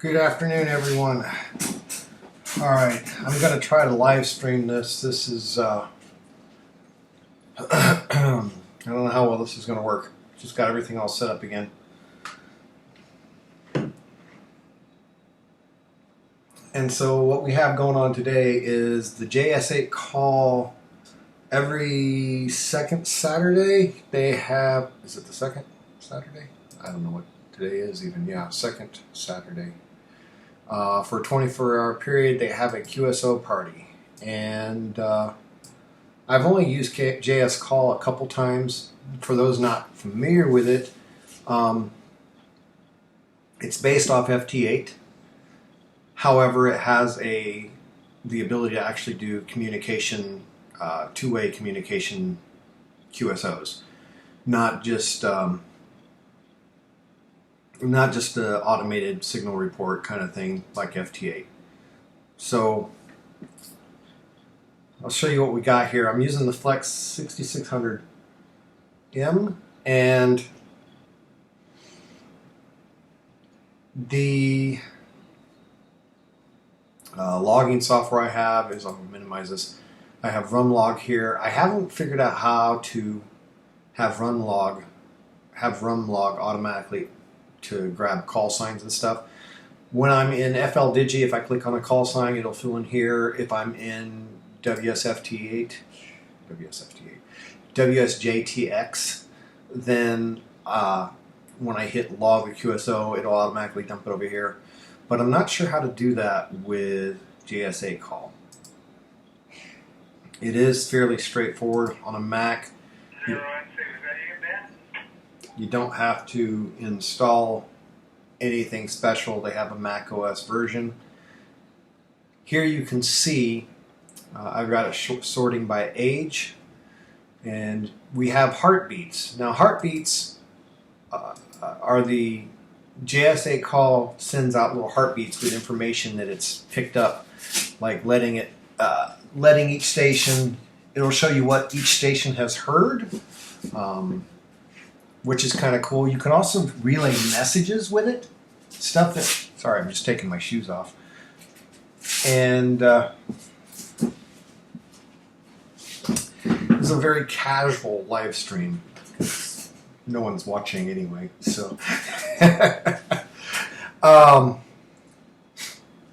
Good afternoon, everyone. All right, I'm going to try to live stream this. This is, I don't know how well this is going to work. Just got everything all set up again. And so what we have going on today is the JS8 call every second Saturday. They have, is it the second Saturday? I don't know what today is even. Yeah, second Saturday. For a 24-hour period, they have a QSO party. And I've only used JS Call a couple times. For those not familiar with it, it's based off FT8. However, it has the ability to actually do communication, two-way communication QSOs, not just the automated signal report kind of thing like FT8. So I'll show you what we got here. I'm using the Flex 6600M, and the logging software I have is, I'm going to minimize this, I have RumLog here. I haven't figured out how to have RumLog automatically to grab call signs and stuff. When I'm in FLDigi, if I click on a call sign, it'll fill in here. If I'm in WSJTX, then when I hit log the QSO, it'll automatically dump it over here. But I'm not sure how to do that with JS8 call. It is fairly straightforward on a Mac. You don't have to install anything special. They have a macOS version. Here you can see I've got it sorting by age, and we have heartbeats. Now heartbeats are the JS8 call sends out little heartbeats with information that it's picked up, like letting each station, it'll show you what each station has heard, which is kind of cool. You can also relay messages with it, stuff that, sorry, I'm just taking my shoes off. And it's a very casual live stream. No one's watching anyway, so.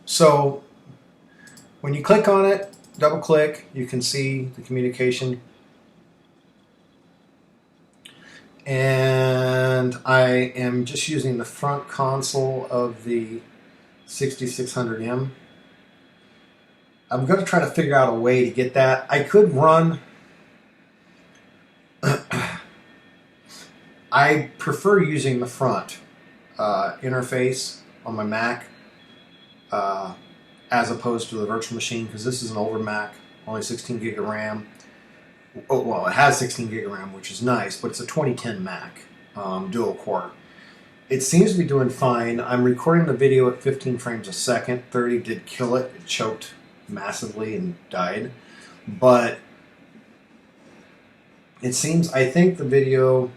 So when you click on it, double click, you can see the communication. And I am just using the front console of the 6600M. I'm going to try to figure out a way to get that. I could run, I prefer using the front interface on my Mac as opposed to the virtual machine, because this is an older Mac, only 16 gig of RAM. Oh, well, it has 16 gig of RAM, which is nice, but it's a 2010 Mac, dual core. It seems to be doing fine. I'm recording the video at 15 frames a second. 30 did kill it. It choked massively and died. But it seems, I think the video,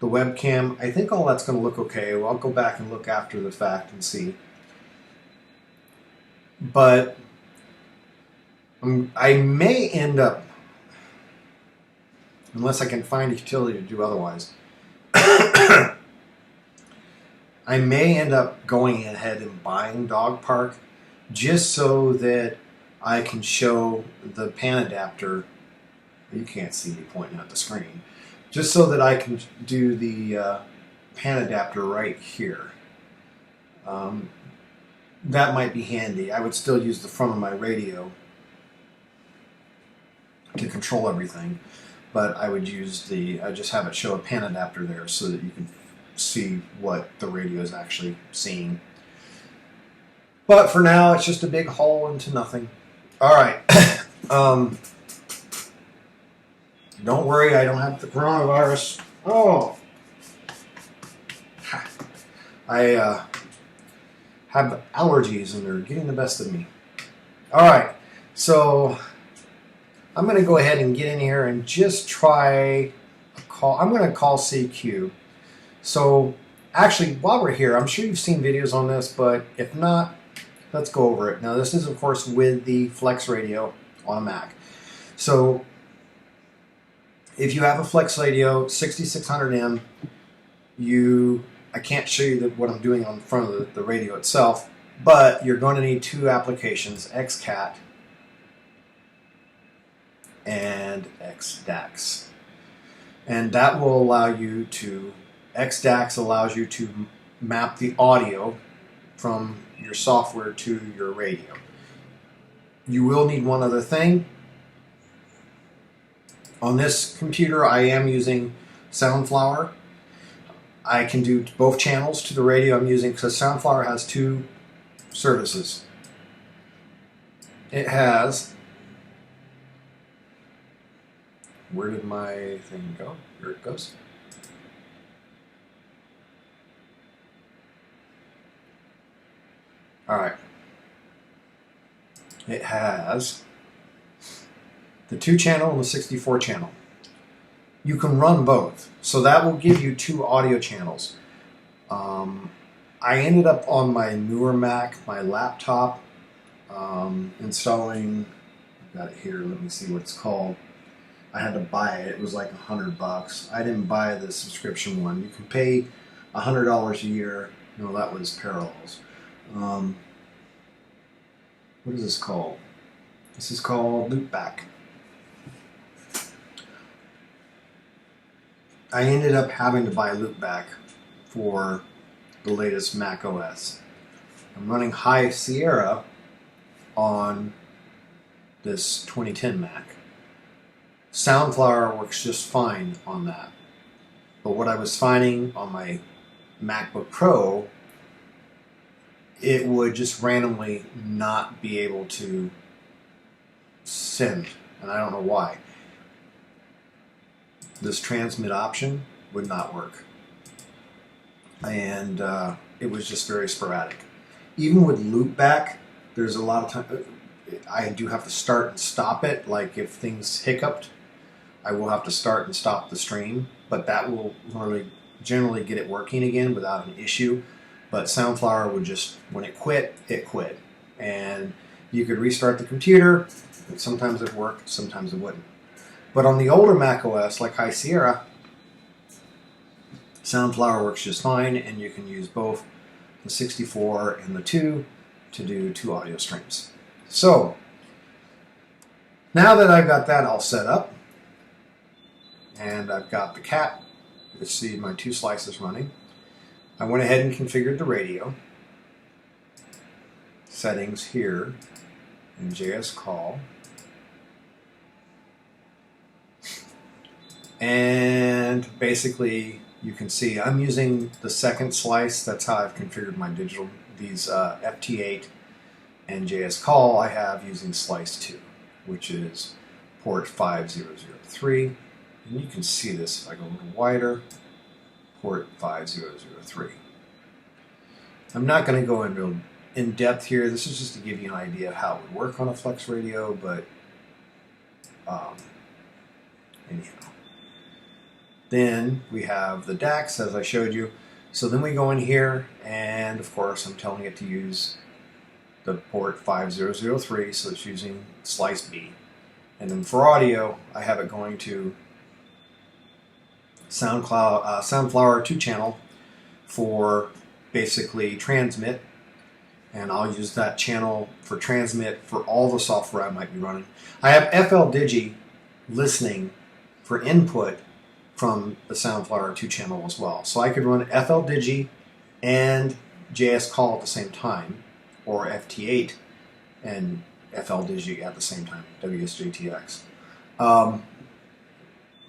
the webcam, I think all that's going to look okay. Well, I'll go back and look after the fact and see. But I may end up, unless I can find a utility to do otherwise, I may end up going ahead and buying Dog Park just so that I can show the pan adapter. You can't see me pointing at the screen. Just so that I can do the pan adapter right here. That might be handy. I would still use the front of my radio to control everything, but I would use I just have it show a pan adapter there so that you can see what the radio is actually seeing. But for now, it's just a big hole into nothing. All right. Don't worry, I don't have the coronavirus. Oh, I have allergies and they're getting the best of me. All right, so I'm going to go ahead and get in here and just try a call. I'm going to call CQ. So Actually, while we're here, I'm sure you've seen videos on this, but if not, let's go over it. Now, this is, of course, with the FlexRadio on a Mac. So, if you have a FlexRadio 6600M, I can't show you what I'm doing on front of the radio itself, but you're going to need two applications, xCat and xDax. And that will allow you to, xDax allows you to map the audio from your software to your radio. You will need one other thing. On this computer, I am using Soundflower. I can do both channels to the radio I'm using because Soundflower has two services. It has, where did my thing go? Here it goes. All right. It has the 2-channel and the 64-channel. You can run both, so that will give you two audio channels. I ended up on my newer Mac, my laptop, installing, I've got it here, let me see what it's called. I had to buy it, it was like $100. I didn't buy the subscription one. You can pay $100 a year. No, that was Parallels. What is this called? This is called Loopback. I ended up having to buy Loopback for the latest macOS. I'm running High Sierra on this 2010 Mac. Soundflower works just fine on that. But what I was finding on my MacBook Pro, it would just randomly not be able to send, and I don't know why. This transmit option would not work, and it was just very sporadic. Even with Loopback, there's a lot of time I do have to start and stop it. Like if things hiccuped, I will have to start and stop the stream, but that will really generally get it working again without an issue. But Soundflower would just, when it quit, and you could restart the computer. Sometimes it worked, sometimes it wouldn't. But on the older macOS, like High Sierra, Soundflower works just fine, and you can use both the 64 and the 2 to do two audio streams. So, now that I've got that all set up, and I've got the cat, you see my two slices running, I went ahead and configured the radio. Settings here in JS Call. And basically, you can see I'm using the second slice. That's how I've configured my digital, these FT8 and JS Call I have using slice 2, which is port 5003. And you can see this if I go a little wider, port 5003. I'm not going to go in real in depth here. This is just to give you an idea of how it would work on a FlexRadio, but anyhow. Then we have the DaX, as I showed you. So then we go in here, and of course I'm telling it to use the port 5003, so it's using slice B. And then for audio, I have it going to Soundflower 2-channel for basically transmit, and I'll use that channel for transmit for all the software I might be running. I have FLDigi listening for input from the Soundflower 2-channel as well. So I could run FLDigi and JS Call at the same time, or FT8 and FLDigi at the same time, WSJTX.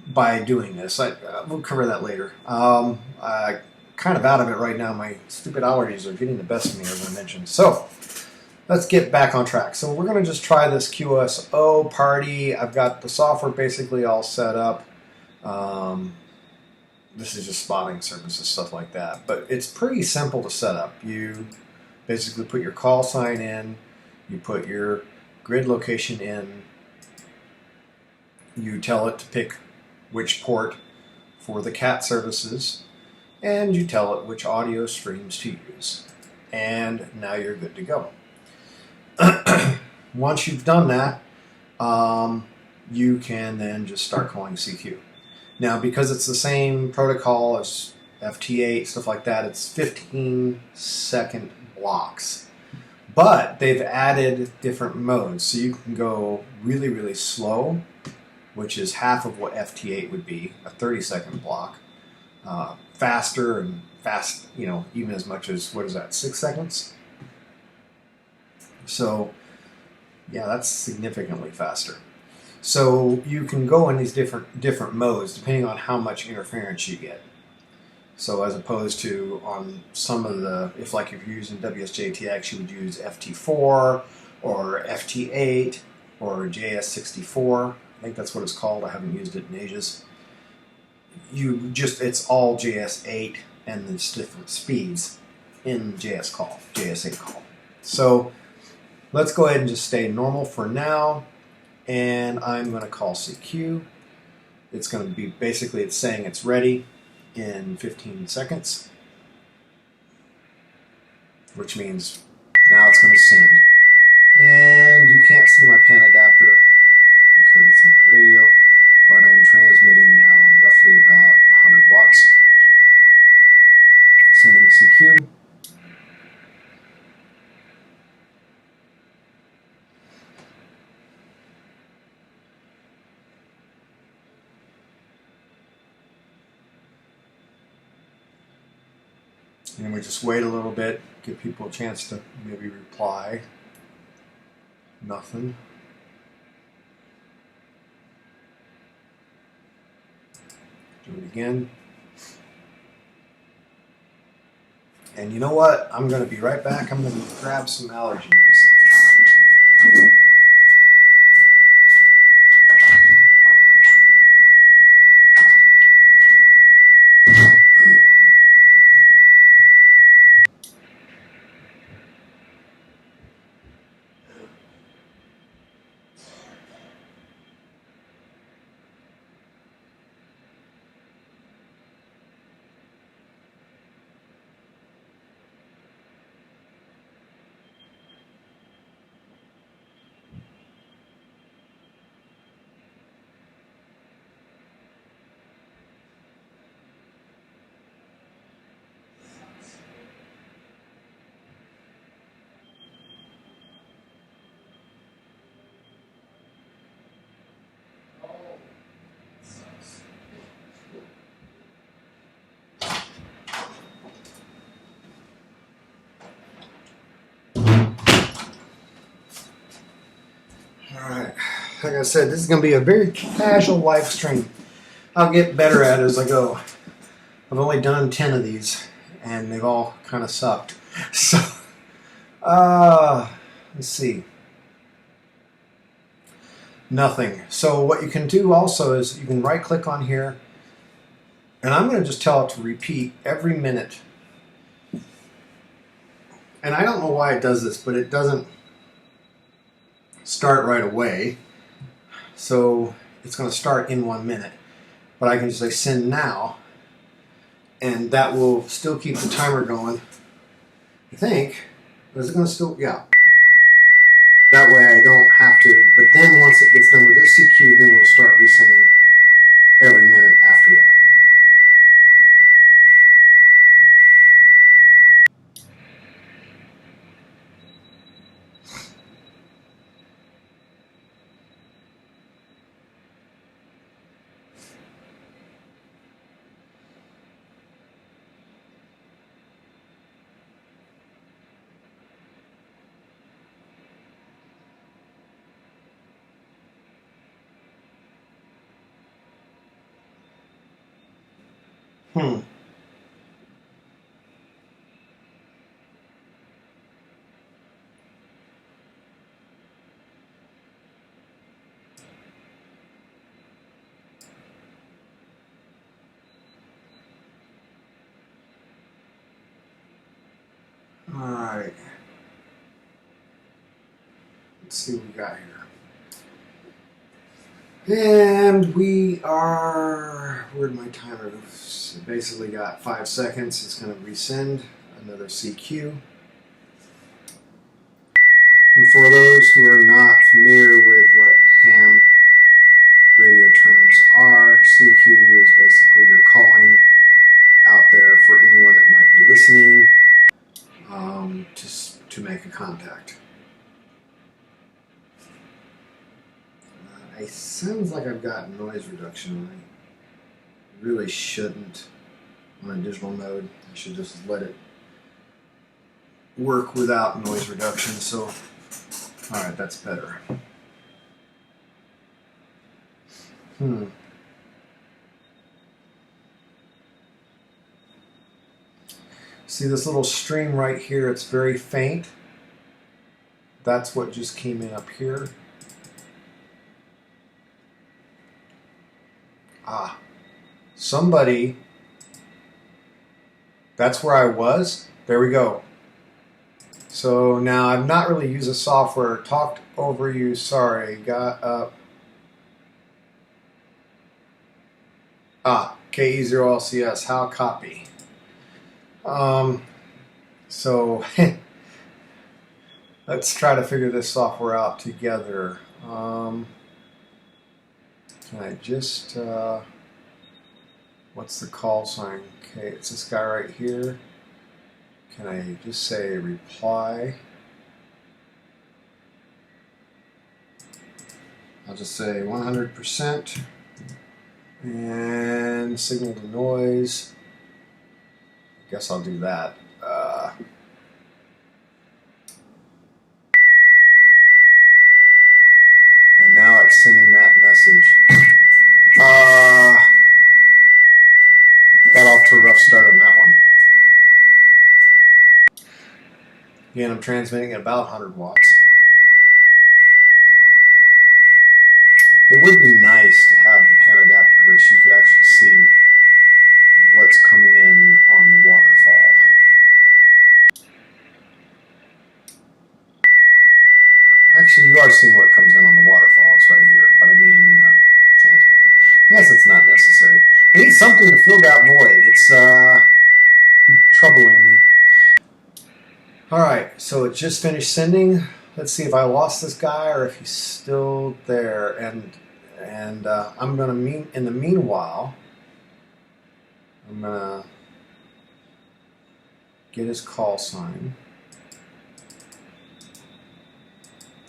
By doing this, we'll cover that later. I'm kind of out of it right now. My stupid allergies are getting the best of me, as I mentioned. So let's get back on track. So we're going to just try this QSO Party. I've got the software basically all set up. This is just spotting services, stuff like that. But it's pretty simple to set up. You basically put your call sign in, you put your grid location in, you tell it to pick which port for the CAT services, and you tell it which audio streams to use. And now you're good to go. Once you've done that, you can then just start calling CQ. Now, because it's the same protocol as FT8, stuff like that, it's 15-second blocks. But they've added different modes, so you can go really, really slow, which is half of what FT8 would be, a 30-second block. Faster and fast, even as much as, 6 seconds? So, yeah, that's significantly faster. So you can go in these different modes depending on how much interference you get. So as opposed to on some of the, if you're using WSJTX, you would use FT4 or FT8 or JS64. I think that's what it's called. I haven't used it in ages. It's all JS8 and there's different speeds in JS8 call. So let's go ahead and just stay normal for now, and I'm going to call CQ. It's going to be basically, it's saying it's ready in 15 seconds, which means now it's going to send. And you can't see my pan adapter because it's on my radio, but I'm transmitting now roughly about 100 watts. Sending CQ. And we just wait a little bit, give people a chance to maybe reply. Nothing. Do it again. And you know what? I'm going to be right back. I'm going to grab some allergy medicine. Alright, like I said, this is going to be a very casual live stream. I'll get better at it as I go. I've only done 10 of these, and they've all kind of sucked. So, let's see. Nothing. So what you can do also is you can right-click on here, and I'm going to just tell it to repeat every minute. And I don't know why it does this, but it doesn't start right away. So it's going to start in 1 minute. But I can just say send now, and that will still keep the timer going. I think. Is it going to still? Yeah. That way I don't have to. But then once it gets done with this CQ, then we'll start resending every minute after that. Alright. Let's see what we got here. And we are where'd my timer go? Basically got 5 seconds. It's going to resend another CQ. And for those who are not familiar with what ham radio terms are, CQ is basically you're calling out there for anyone that might be listening to make a contact. It sounds like I've got noise reduction. I really shouldn't on a digital mode. I should just let it work without noise reduction. So, alright, that's better. See this little stream right here? It's very faint. That's what just came in up here. Ah, somebody, that's where I was. There we go. So now I've not really used the software, talked over you, sorry, got up. KE0LCS, how copy? So let's try to figure this software out together. Can I just, what's the call sign? Okay, it's this guy right here. Can I just say reply? I'll just say 100% and signal to noise. I guess I'll do that. And now it's sending that message. Got off to a rough start on that one. Again, I'm transmitting at about 100 watts. It would be nice to have the pan adapter here so you could actually see what's coming in on the waterfall. Actually, you are seeing what comes in on the waterfall. It's right here. But I mean, transmitting. I guess it's not necessary. I need something to fill that void. It's troubling me. Alright, so it just finished sending. Let's see if I lost this guy or if he's still there. And I'm going to, in the meanwhile, I'm going to get his call sign.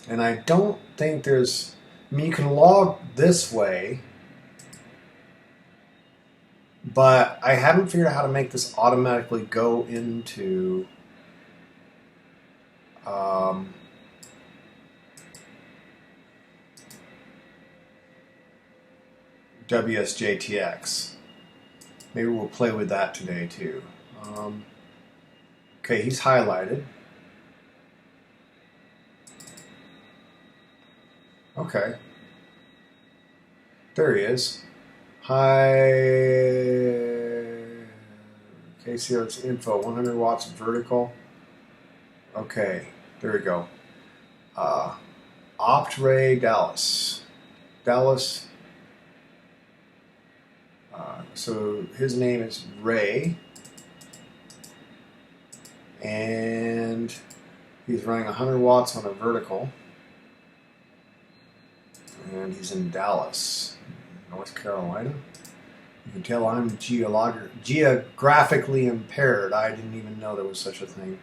And I don't think there's, I mean, you can log this way, but I haven't figured out how to make this automatically go into WSJTX. Maybe we'll play with that today too. Okay, he's highlighted. Okay. There he is. Hi. KCO, it's info. 100 watts vertical. Okay. There we go. Ray Dallas. Dallas. So his name is Ray. And he's running 100 watts on a vertical. And he's in Dallas, North Carolina. You can tell I'm geographically impaired. I didn't even know there was such a thing.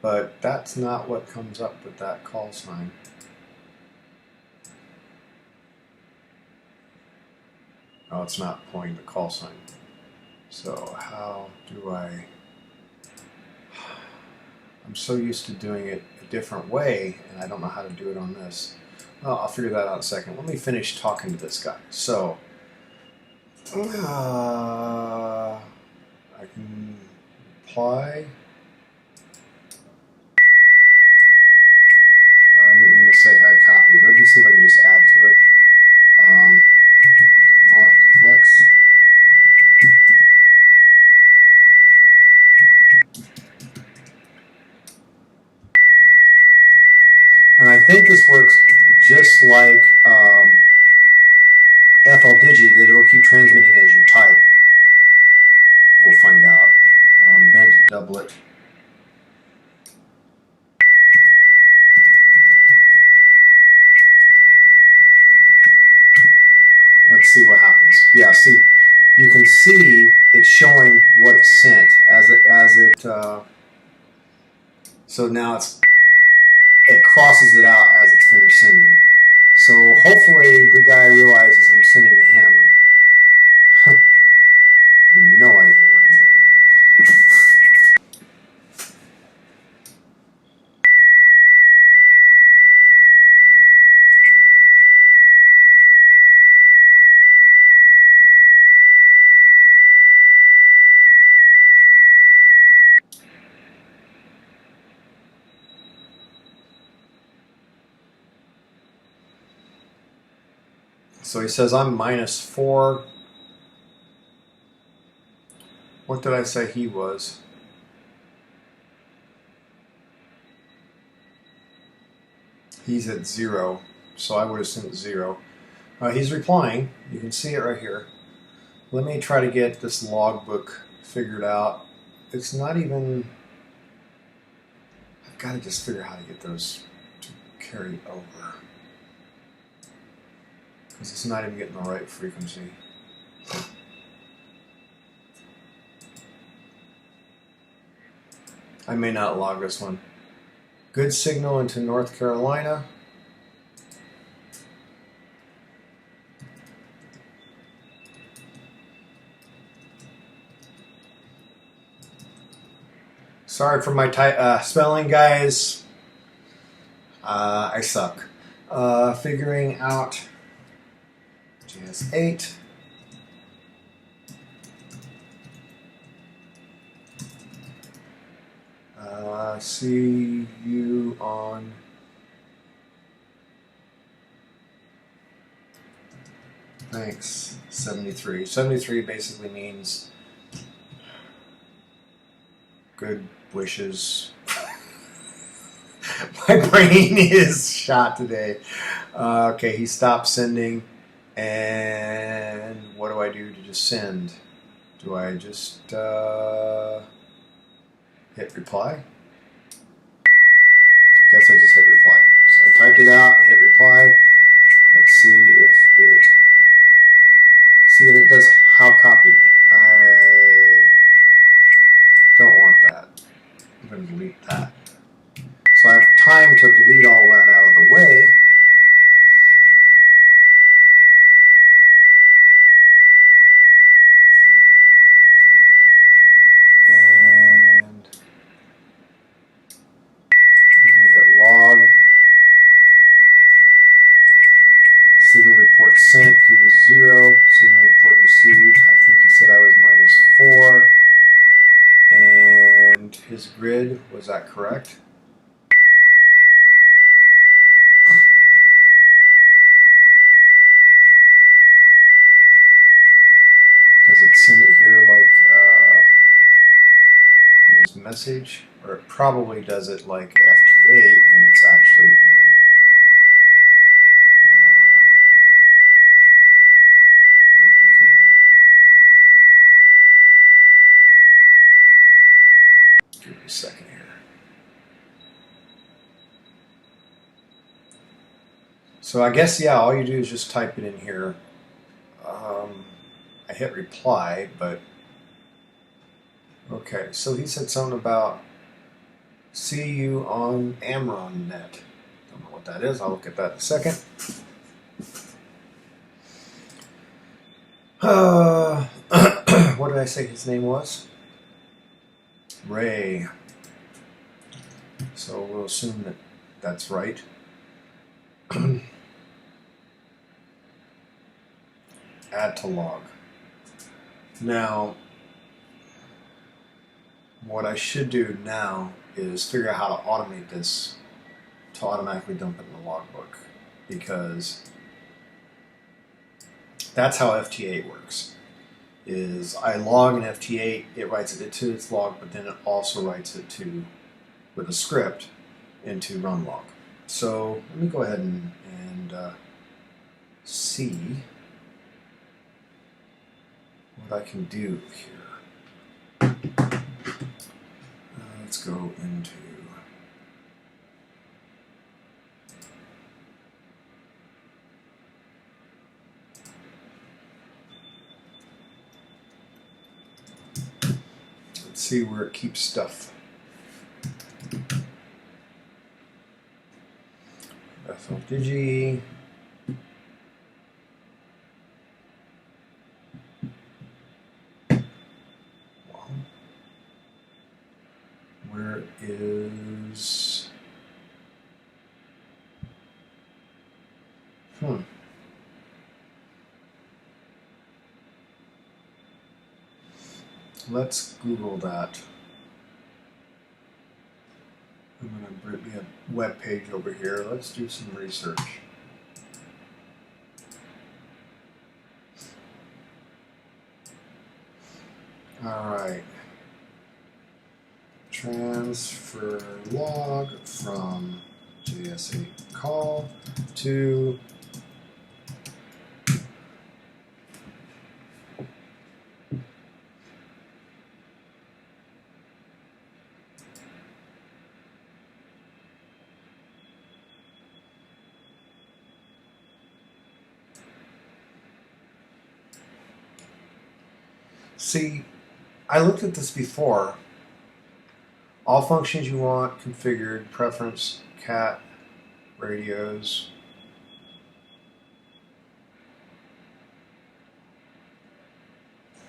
But that's not what comes up with that call sign. Oh, it's not pointing the call sign. So how do I... I'm so used to doing it a different way, and I don't know how to do it on this. Well, I'll figure that out in a second. Let me finish talking to this guy. So, I can reply. I didn't mean to say hi copy. Let me see if I can just add to it. Flex. And I think this works just like FLDigi that it'll keep transmitting as you type. We'll find out. Bent doublet. Let's see what happens. Yeah, see, you can see it's showing what it's sent so now it crosses it out as it's finished sending. So hopefully the guy realizes I'm sending to him. No idea what I'm doing. So he says I'm -4. What did I say he was? He's at 0, so I would have sent 0. He's replying. You can see it right here. Let me try to get this logbook figured out. It's not even... I've got to just figure out how to get those to carry over. Because it's not even getting the right frequency. I may not log this one. Good signal into North Carolina. Sorry for my spelling, guys. I suck. Figuring out JS8. See you on thanks 73. 73 basically means good wishes. My brain is shot today. Okay, he stopped sending. And what do I do to just send? Do I just hit reply? Guess I just hit reply. So I typed it out and hit reply. Let's see if it... See, it does how copied. I don't want that. I'm going to delete that. So I have time to delete all that out of the way. And I'm going to hit log. Signal report sent, he was 0. Signal report received, I think he said I was -4. And his grid, was that correct? Does it send it here like in his message? Or it probably does it like FT8 and it's actually in where'd you go? Give me a second here. So I guess, yeah, all you do is just type it in here. I hit reply, but okay, so he said something about see you on AmronNet. Don't know what that is. I'll look at that in a second. What did I say his name was? Ray. So we'll assume that that's right. Add to log. Now, what I should do now is figure out how to automate this to automatically dump it in the logbook, because that's how FT8 works. Is I log an FT8, it writes it to its log, but then it also writes it to with a script into RumLog. So let me go ahead and see what I can do here. Let's go into see where it keeps stuff. FLDigi. Where is... Let's Google that. I'm going to bring me a web page over here. Let's do some research. All right. Transfer log from JS8 call to see, I looked at this before. All functions you want configured, preference, cat, radios.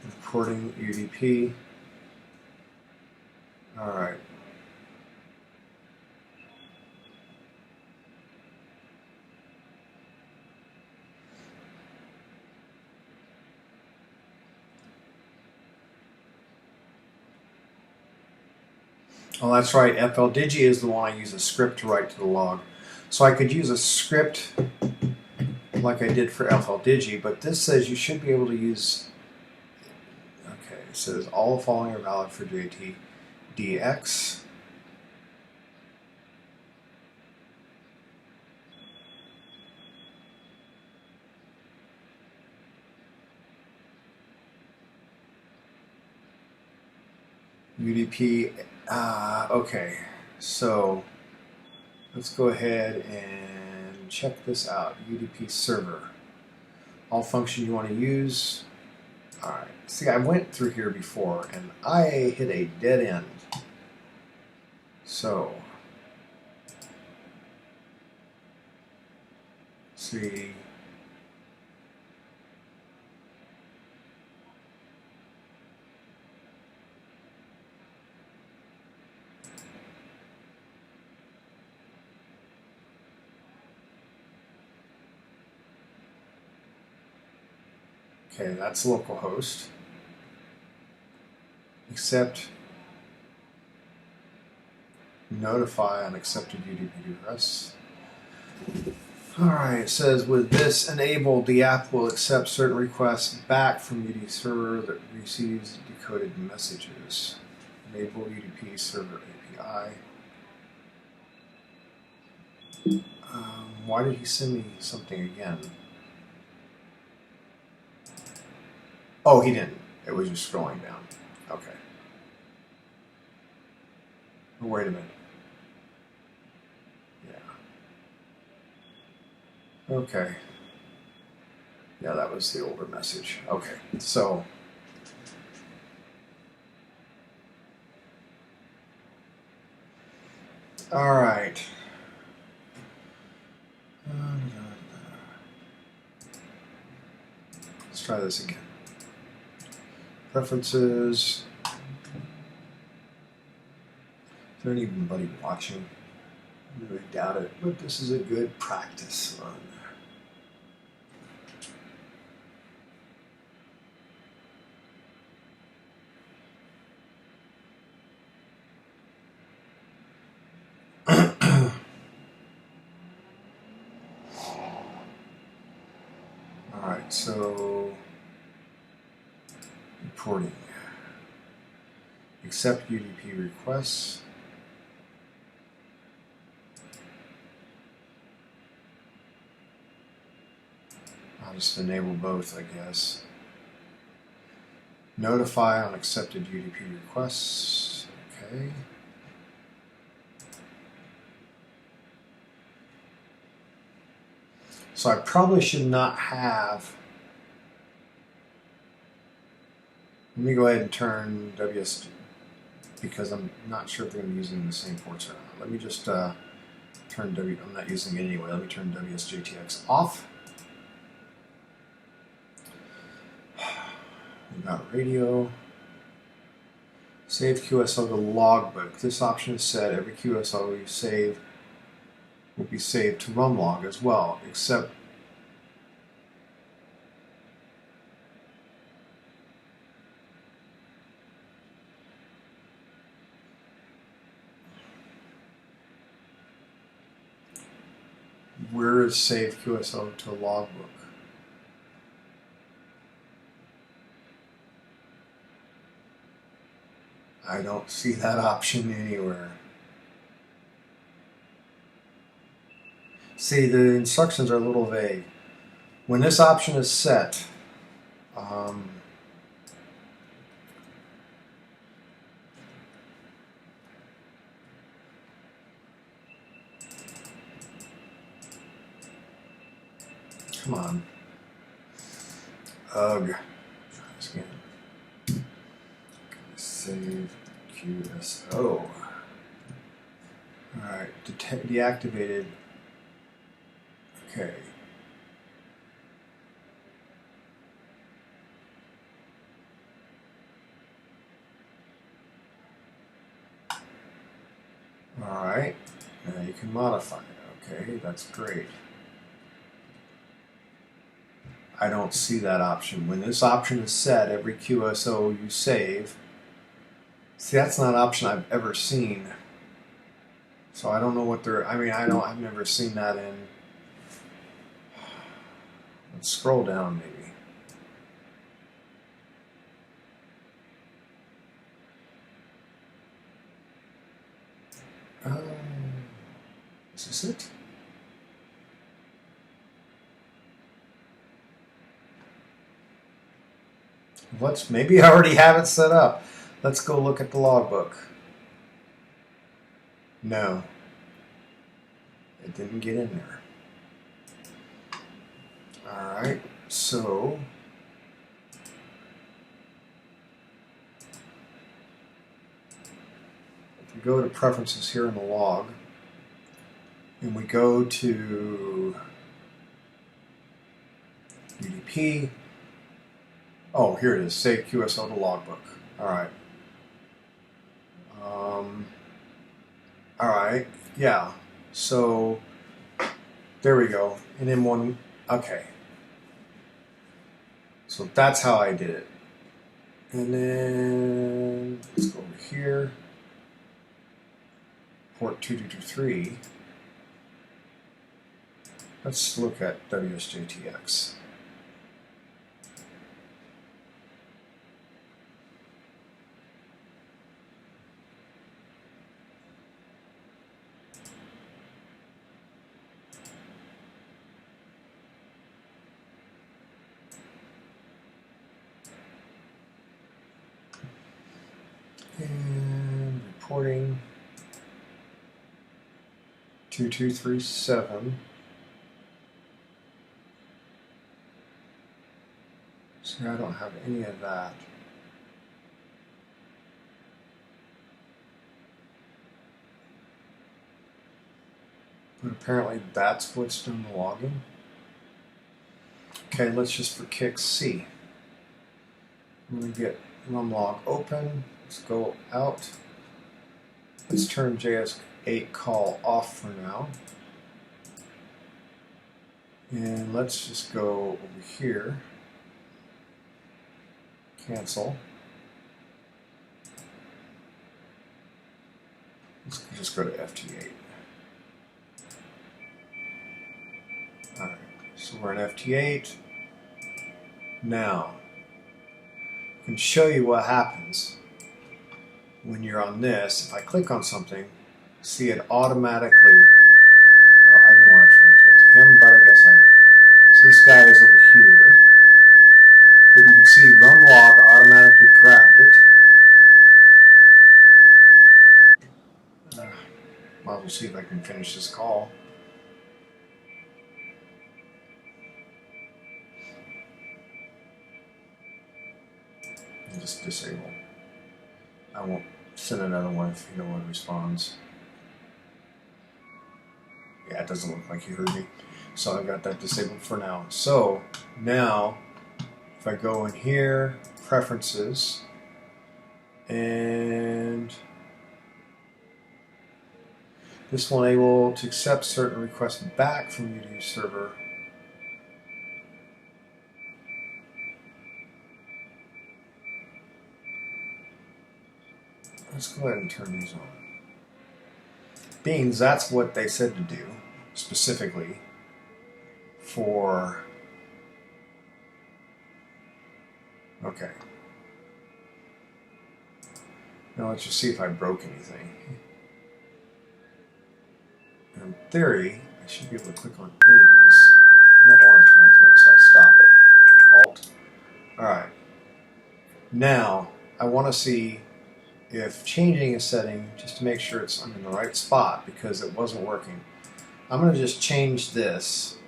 Importing UDP. All right. Oh, that's right. FLDigi is the one I use a script to write to the log. So I could use a script like I did for FLDigi, but this says you should be able to use, okay, it says all the following are valid for JTDX. UDP, okay, so let's go ahead and check this out. UDP server. All function you want to use. All right, see, I went through here before and I hit a dead end. So, see. Okay, that's localhost. Accept, notify unaccepted UDP requests. Alright, it says with this enabled, the app will accept certain requests back from UDP server that receives decoded messages. Enable UDP server API. Why did he send me something again? Oh, he didn't. It was just scrolling down. Okay. Oh, wait a minute. Yeah. Okay. Yeah, that was the older message. Okay, so. All right. Let's try this again. Preferences. Is there anybody watching? I really doubt it, but this is a good practice run. All right, so reporting. Accept UDP requests. I'll just enable both, I guess. Notify on accepted UDP requests. Okay. So I probably should not have. Let me go ahead and turn WS, because I'm not sure if they're going to be using the same ports or not. Let me just turn I'm not using it anyway. Let me turn WSJTX off. We got radio. Save QSO to logbook. This option is set. Every QSO you save will be saved to RumLog as well, except where is save QSO to logbook? I don't see that option anywhere. See, the instructions are a little vague. When this option is set, come on. Ugh. Try this again. Save QSO. Alright, deactivated. Okay. Alright, now you can modify it. Okay, that's great. I don't see that option. When this option is set, every QSO you save. See, that's not an option I've ever seen. So I don't know what they're. I mean, I've never seen that in. Let's scroll down, maybe. Is this it? Maybe I already have it set up. Let's go look at the logbook. No. It didn't get in there. Alright, so if we go to preferences here in the log, and we go to UDP, oh, here it is, save QSO to logbook. Alright. Alright, yeah. So there we go. And then one, okay. So that's how I did it. And then let's go over here. Port 2223. Let's look at WSJTX. And reporting 2237. See, I don't have any of that. But apparently that's what's done the logging. Okay, let's just for kicks see. I'm going to get RumLog open. Let's go out. Let's turn JS8 call off for now. And let's just go over here. Cancel. Let's just go to FT8. Alright, so we're in FT8. Now, I can show you what happens when you're on this. If I click on something, see it automatically. Oh, I didn't want to transmit to him, but I guess I am. So this guy is over here. But you can see RumLog automatically We grabbed it. Might as well see if I can finish this call. And just disable. I won't send another one if no one responds. Yeah, it doesn't look like he heard me. So I've got that disabled for now. So now, if I go in here, preferences, and this will enable to accept certain requests back from YouTube server. Let's go ahead and turn these on. Being that's what they said to do, specifically for, okay. Now let's just see if I broke anything. In theory, I should be able to click on any of these. I don't want to transmit, so I stop it. Halt. Alright. Now, I want to see if changing a setting, just to make sure I'm in the right spot, because it wasn't working. I'm going to just change this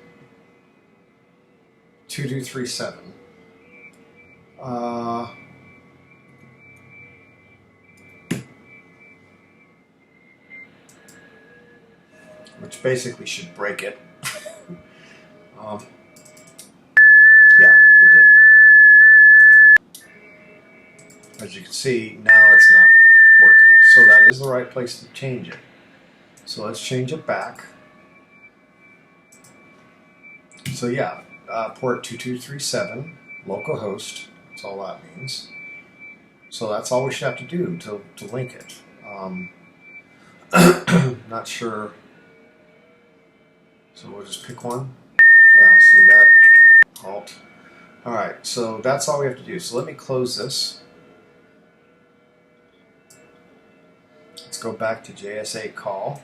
2237. Which basically should break it. Yeah, it did. As you can see, now it's not working. So that is the right place to change it. So let's change it back. So yeah, port 2237, localhost, that's all that means. So that's all we should have to do to link it. Not sure. So we'll just pick one. Yeah, see that? Halt. Alright, so that's all we have to do. So let me close this. Let's go back to JS8 call.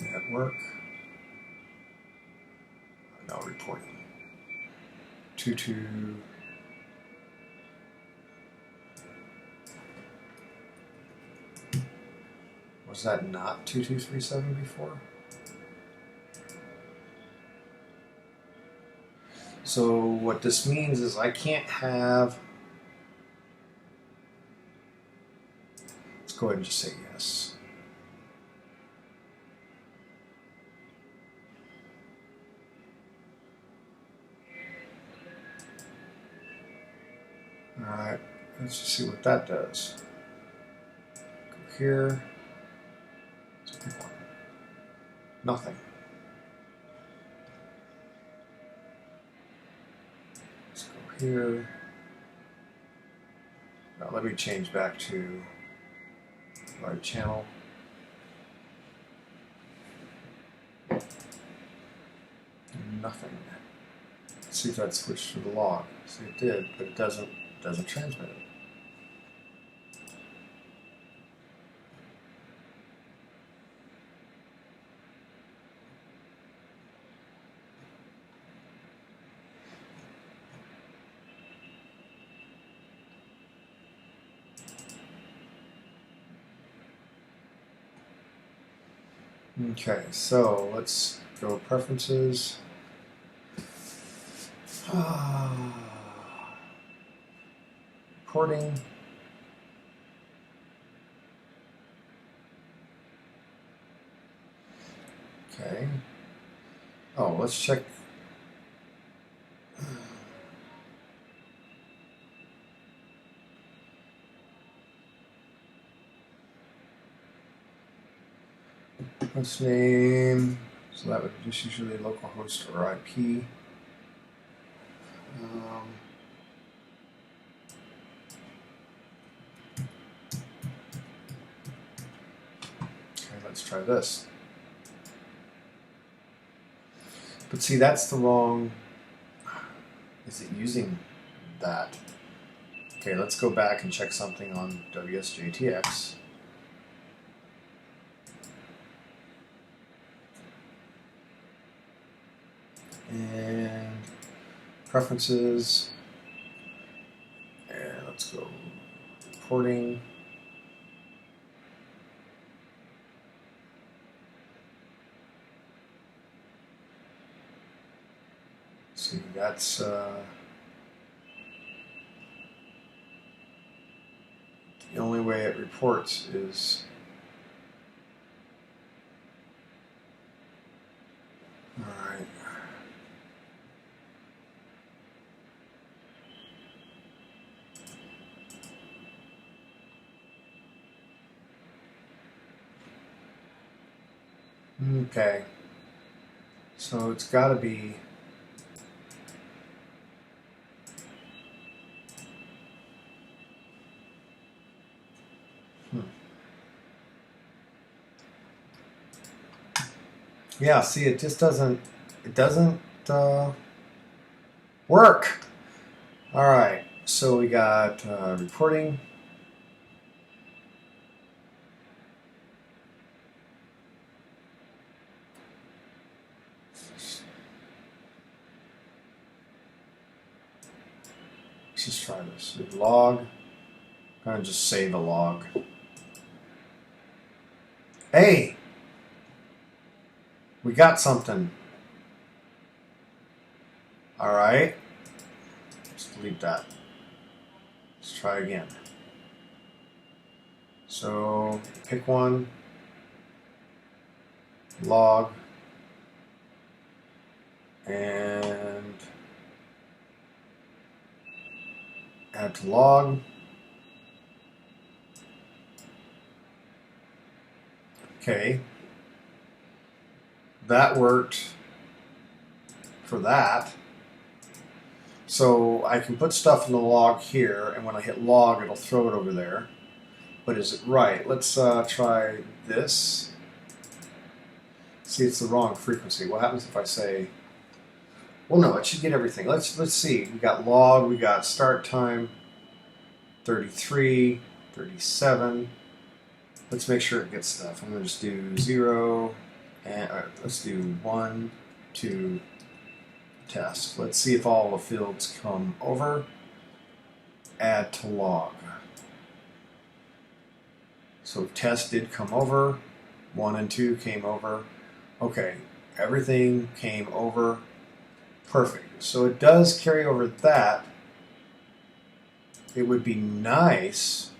Network. No reporting. 22. Was that not 2237 before? So what this means is I can't have. Let's go ahead and just say yes. Alright, let's just see what that does. Go here. Let's pick one. Nothing. Let's go here. Now let me change back to right channel. Nothing. Let's see if that switched to the log. See, it did, but it doesn't transmit it. Okay, so let's go preferences. Recording. Okay. Oh, let's check. Let's name. So that would just usually localhost or IP. Let's try this. But see, that's the wrong. Is it using that? Okay, let's go back and check something on WSJTX. and preferences, and let's go reporting. See, that's the only way it reports is all right. Okay, so it's got to be yeah, see, it just doesn't work. All right, so we got reporting. Let's just try this. Log. I'm gonna just save a log. Hey! We got something. All right. Let's delete that. Let's try again. So pick one. Log. And add to log. Okay. That worked for that. So I can put stuff in the log here, and when I hit log, it'll throw it over there. But is it right? Let's try this. See, it's the wrong frequency. What happens if I say, well, no, it should get everything. Let's see. We got log, we got start time, 33, 37. Let's make sure it gets stuff. I'm going to just do 0, and let's do 1, 2, test. Let's see if all the fields come over. Add to log. So test did come over. 1 and 2 came over. Okay, everything came over. Perfect. So it does carry over that. It would be nice.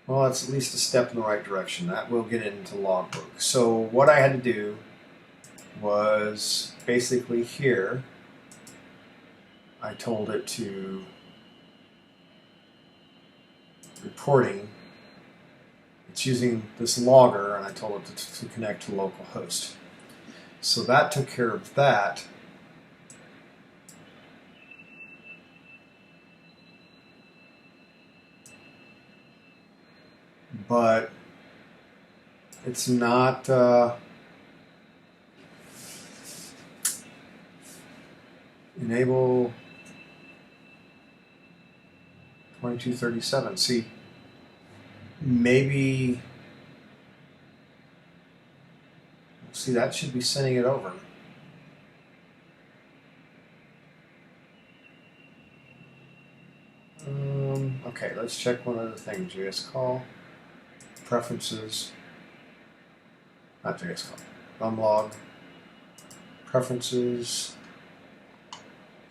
Well, that's at least a step in the right direction. That will get it into logbook. So what I had to do was basically here, I told it to reporting. It's using this logger, and I told it to connect to localhost. So that took care of that. But it's not enable 2237. See, maybe, see, that should be sending it over. Okay, let's check one other thing. JS call, preferences, not JS call, RumLog, preferences,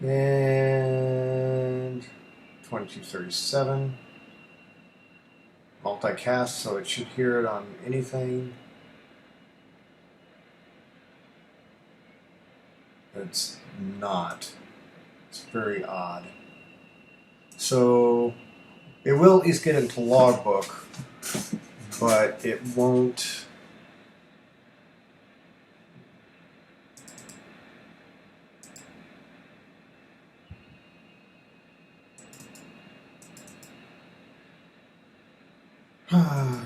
and 2237. Multicast, so it should hear it on anything. It's not. It's very odd. So it will at least get into logbook, but it won't.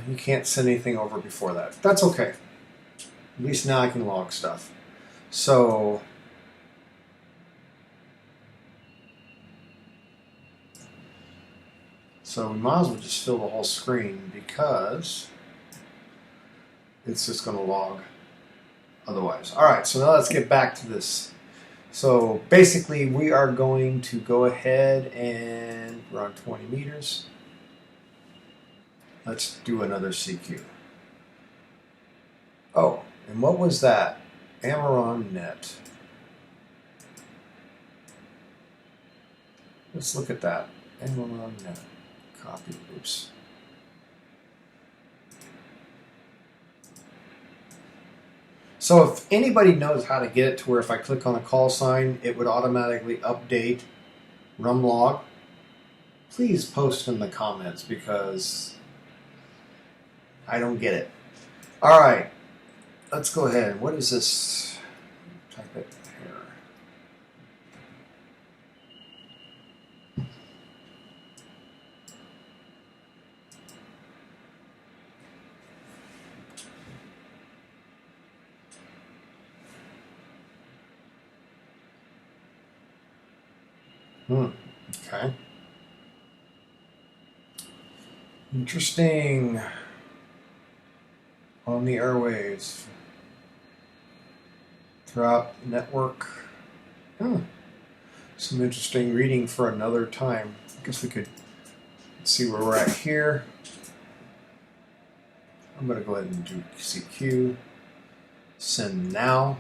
You can't send anything over before that. That's okay. At least now I can log stuff. So we might as well just fill the whole screen because it's just going to log. otherwise. All right, so now let's get back to this. So basically, we are going to go ahead and run 20 meters. Let's do another CQ. Oh, and what was that? Amaron net. Let's look at that. Amaron net. Copy. Oops. So if anybody knows how to get it to where if I click on a call sign, it would automatically update RumLog, please post in the comments because I don't get it. All right, let's go ahead. What is this? Type it here. Okay. Interesting. On the airwaves. Throughout network. Some interesting reading for another time. I guess we could see where we're at here. I'm going to go ahead and do CQ. Send now.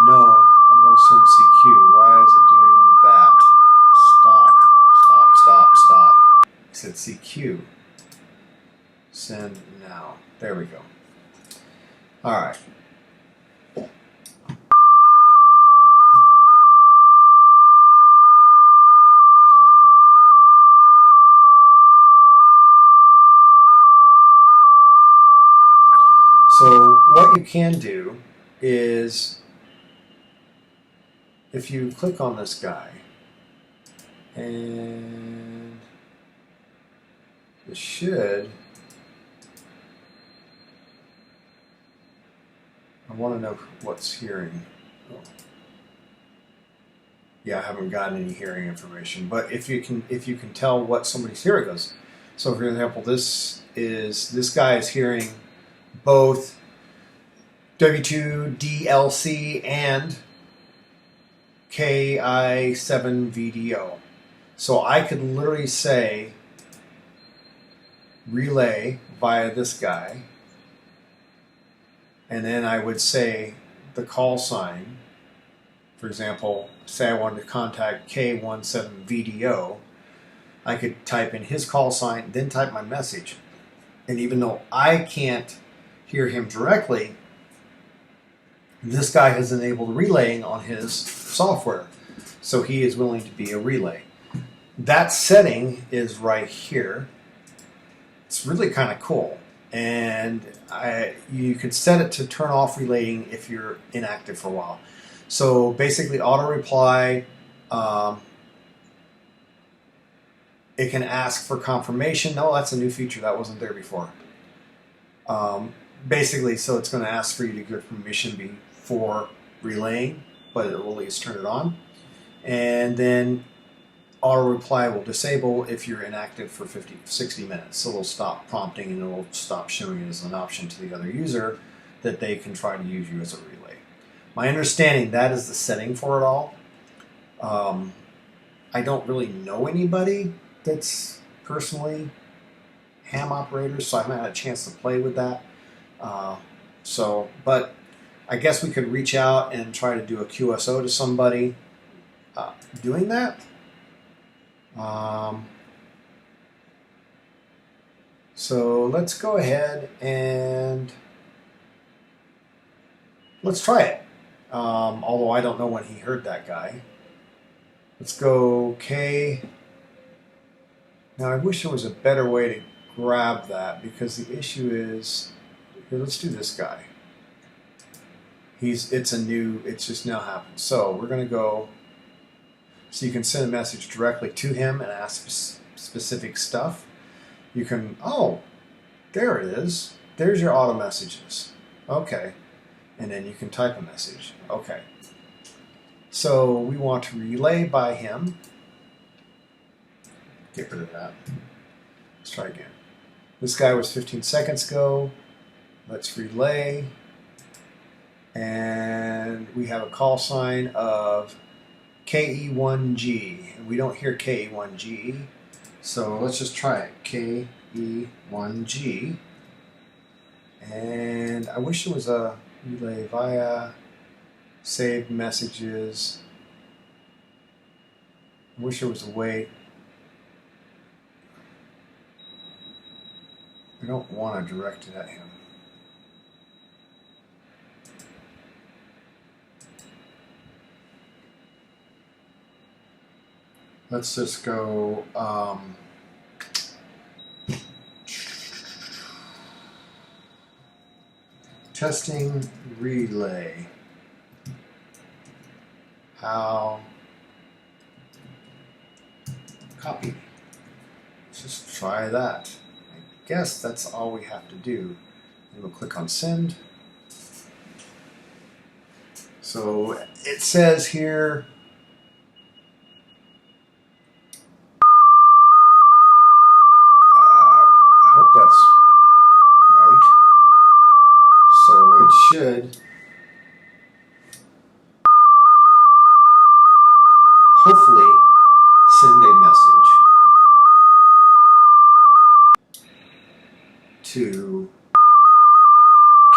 No, I'm going to send CQ. Why is it doing that? Stop. It said CQ. Send now. There we go. All right. So what you can do is if you click on this guy and it should, I want to know what's hearing. Oh. Yeah, I haven't gotten any hearing information, but if you can tell what somebody's hearing is. So for example, this guy is hearing both W2DLC and KI7VDO. So I could literally say relay via this guy, and then I would say the call sign. For example, say I wanted to contact K17VDO, I could type in his call sign, then type my message. And even though I can't hear him directly, this guy has enabled relaying on his software. So he is willing to be a relay. That setting is right here. It's really kind of cool. And you could set it to turn off relaying if you're inactive for a while. So basically auto reply, it can ask for confirmation. No, that's a new feature that wasn't there before. Basically, so it's going to ask for you to give permission before relaying, but it will at least turn it on. And then auto reply will disable if you're inactive for 60 minutes. So it'll stop prompting and it'll stop showing it as an option to the other user that they can try to use you as a relay. My understanding, that is the setting for it all. I don't really know anybody that's personally ham operators, so I haven't had a chance to play with that. But I guess we could reach out and try to do a QSO to somebody doing that. So let's go ahead and let's try it. Although I don't know when he heard that guy. Let's go K. Now I wish there was a better way to grab that, because the issue is, here, let's do this guy. It's just now happened. So we're going to go, so you can send a message directly to him and ask specific stuff. You can, oh, there it is. There's your auto messages. Okay. And then you can type a message. Okay. So we want to relay by him. Get rid of that. Let's try again. This guy was 15 seconds ago. Let's relay. And we have a call sign of KE1G. And we don't hear KE1G. So let's just try it. KE1G. And I wish there was a relay via saved messages. I wish there was a way. I don't want to direct it at him. Let's just go testing relay. How copy. Let's just try that. I guess that's all we have to do. And we'll click on send. So it says here, I hope that's right. So it should hopefully send a message to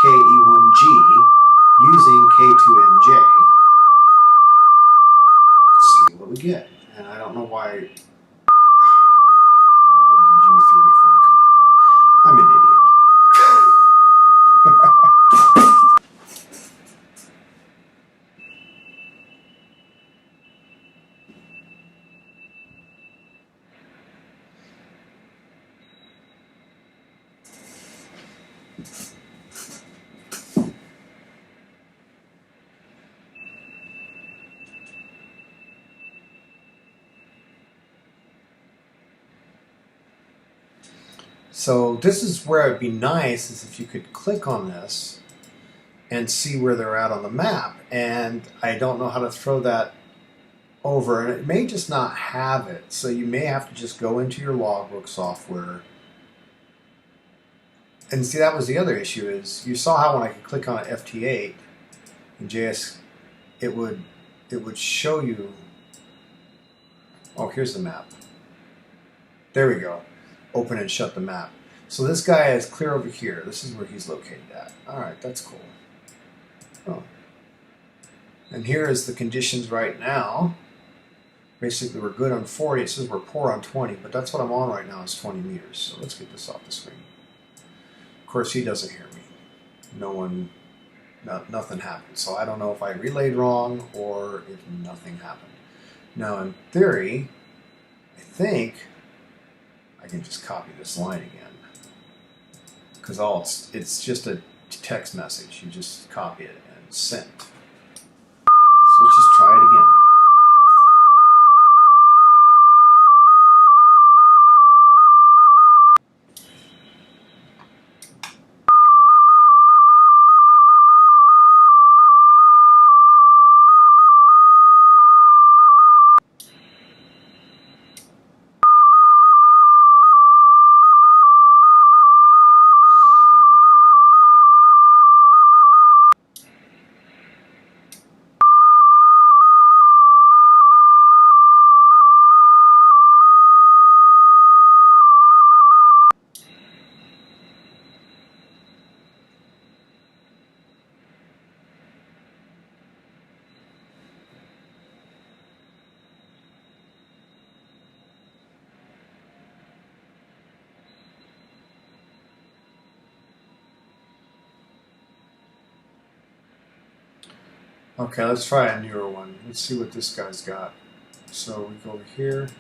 KE1G using K2MJ. Let's see what we get. And I don't know why did U34 come up? I'm an idiot. So this is where it'd be nice is if you could click on this and see where they're at on the map. And I don't know how to throw that over, and it may just not have it. So you may have to just go into your logbook software. And see, that was the other issue is you saw how when I could click on an FT8 in JS, it would show you. Oh, here's the map. There we go. Open and shut the map. So this guy is clear over here. This is where he's located at. All right, that's cool. Oh. And here is the conditions right now. Basically, we're good on 40. It says we're poor on 20, but that's what I'm on right now is 20 meters. So let's get this off the screen. Of course, he doesn't hear me. Nothing happened. So I don't know if I relayed wrong or if nothing happened. Now, in theory, I think I can just copy this line again. Because it's just a text message. You just copy it and send. So let's just try it again. Okay, let's try a newer one. Let's see what this guy's got. So we go over here.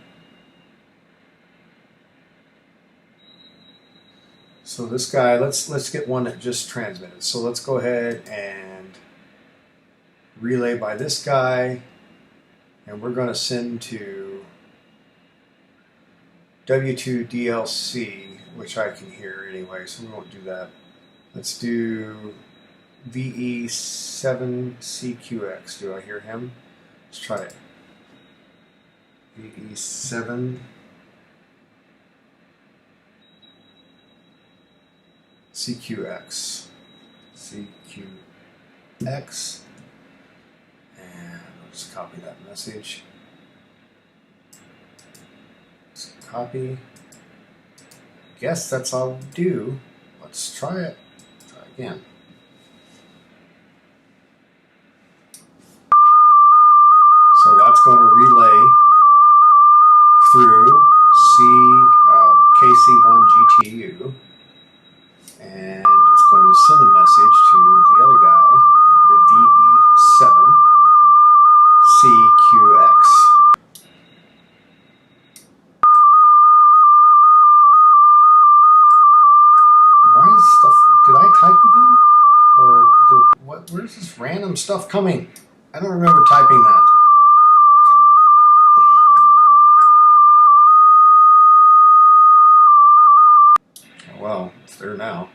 So this guy, let's get one that just transmitted. So let's go ahead and relay by this guy, and we're going to send to W2DLC, which I can hear anyway, so we won't do that. Let's do VE7CQX. Do I hear him? Let's try it. VE7. CQX. CQX. And I'll just copy that message. Let's copy. Guess that's all we'll do. Let's try it. Try again. So that's going to relay through KC1GTU, and it's going to send a message to the other guy, the VE7CQX. Why is stuff? Did I type again? Or where's this random stuff coming? I don't remember typing that. Well, it's there now.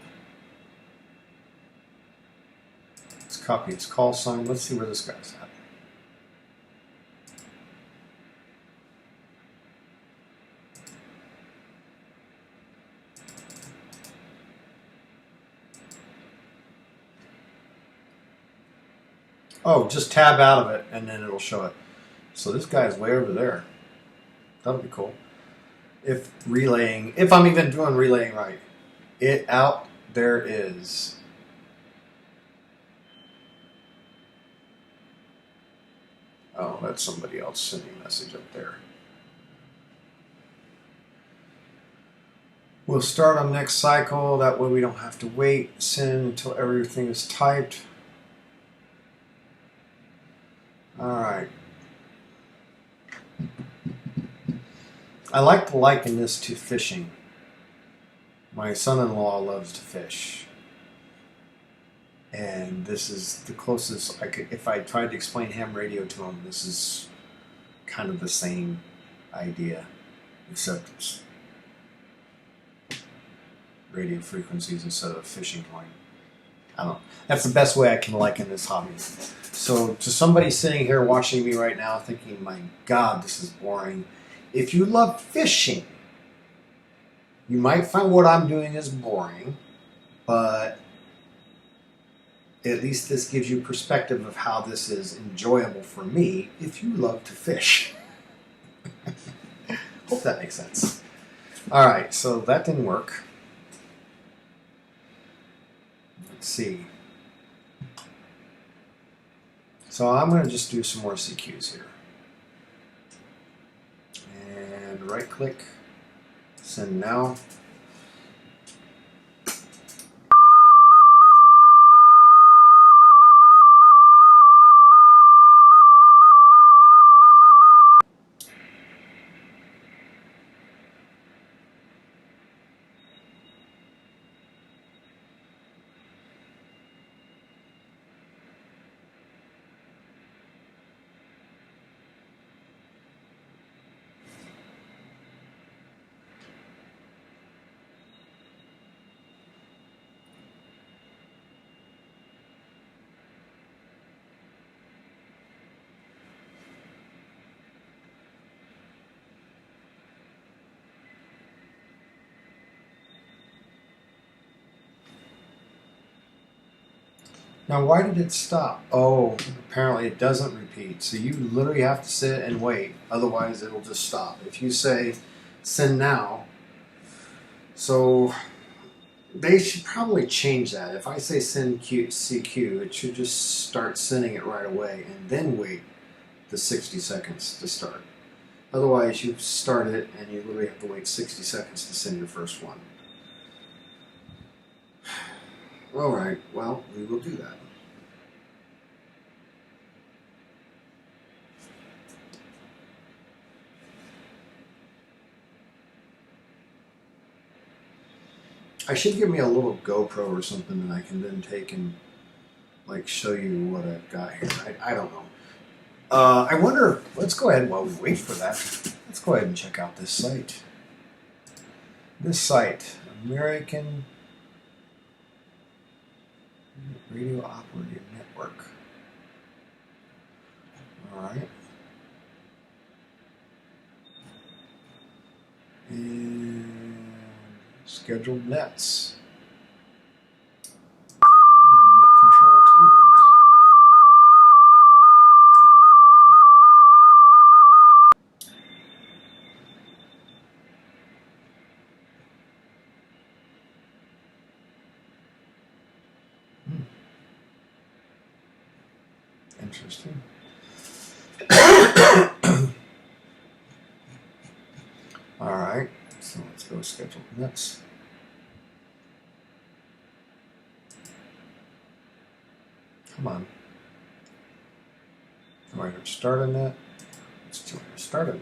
Let's copy its call sign. Let's see where this guy's at. Oh, just tab out of it and then it'll show it. So this guy's way over there. That'll be cool. If I'm even doing relaying right. It out there is. Oh, that's somebody else sending a message up there. We'll start on next cycle. That way we don't have to wait, send until everything is typed. All right. I like to liken this to fishing. My son-in-law loves to fish. And this is the closest I could, if I tried to explain ham radio to him, this is kind of the same idea, except it's radio frequencies instead of fishing line. I don't know. That's the best way I can liken this hobby. So to somebody sitting here watching me right now thinking, my God, this is boring. If you love fishing, you might find what I'm doing is boring, but at least this gives you perspective of how this is enjoyable for me if you love to fish. Hope that makes sense. All right, so that didn't work. Let's see. So I'm going to just do some more CQs here. And right click, send now. Now, why did it stop? Oh, apparently it doesn't repeat. So you literally have to sit and wait. Otherwise, it'll just stop. If you say, send now, so they should probably change that. If I say send CQ, it should just start sending it right away and then wait the 60 seconds to start. Otherwise, you start it and you literally have to wait 60 seconds to send your first one. All right, well, we will do that. I should give me a little GoPro or something that I can then take and like show you what I've got here. I don't know. I wonder, let's go ahead while we wait for that. Let's go ahead and check out this site. This site, American Radio Operator Network. All right. And scheduled nets. Interesting. All right, so let's go schedule nets. Come on. Do I have to start a net? Let's do a start a net.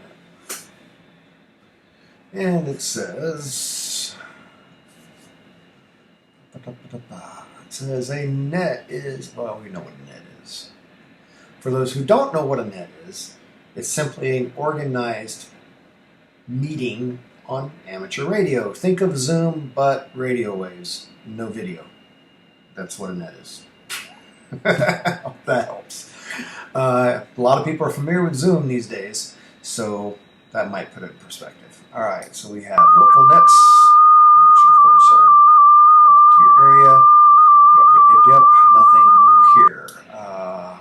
And it says, a net is, well, we know what a net is. For those who don't know what a net is, it's simply an organized meeting on amateur radio. Think of Zoom, but radio waves, no video. That's what a net is. That helps. A lot of people are familiar with Zoom these days, so that might put it in perspective. All right, so we have local nets, which of course are local to your area. Yep. Nothing new here. I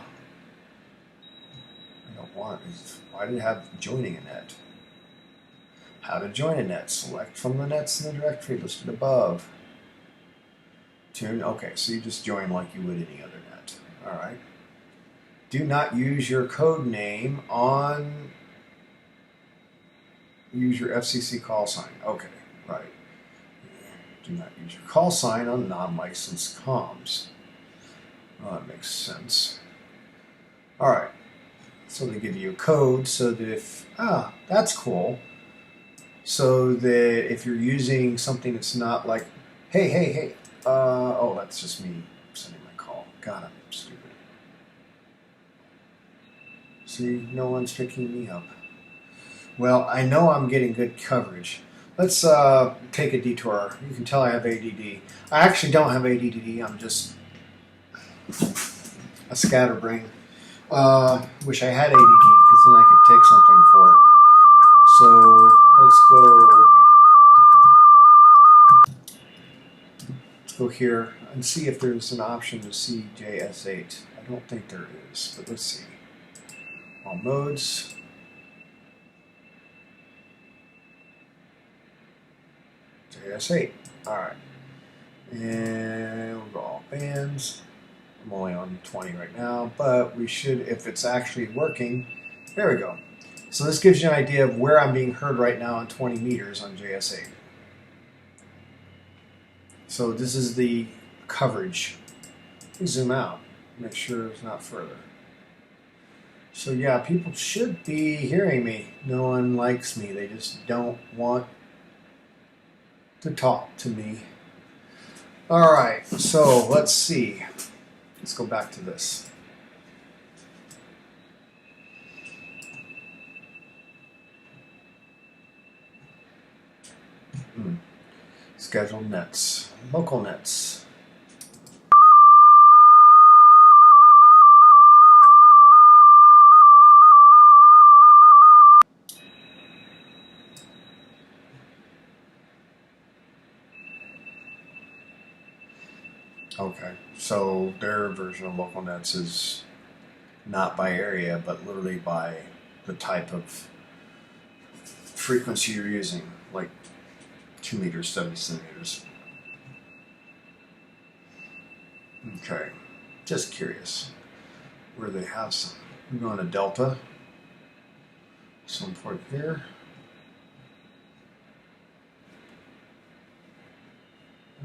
don't want it. Why did it have joining a net? How to join a net. Select from the nets in the directory listed above. Tune. Okay, so you just join like you would any other net. All right. Do not use your code name on. Use your FCC call sign. Okay, right. Do not use your call sign on non-licensed comms. Well, that makes sense. All right. So they give you a code so that if, that's cool. So that if you're using something that's not like, hey, oh, that's just me sending my call. God, I'm stupid. See, no one's picking me up. Well, I know I'm getting good coverage. Let's take a detour. You can tell I have ADD. I actually don't have ADD. I'm just a scatterbrain. Wish I had ADD because then I could take something for it. So let's go here and see if there's an option to see JS8. I don't think there is, but let's see. All modes. JS8. All right. And we'll go all bands. I'm only on 20 right now, but we should, if it's actually working, there we go. So this gives you an idea of where I'm being heard right now on 20 meters on JS8. So this is the coverage. Let me zoom out, make sure it's not further. So yeah, people should be hearing me. No one likes me. They just don't want to talk to me. All right, so let's see. Let's go back to this. Scheduled nets, local nets. Okay, so their version of local nets is not by area, but literally by the type of frequency you're using, like 2 meters, 70 centimeters. Okay, just curious where they have some. We're going to Delta, some port here.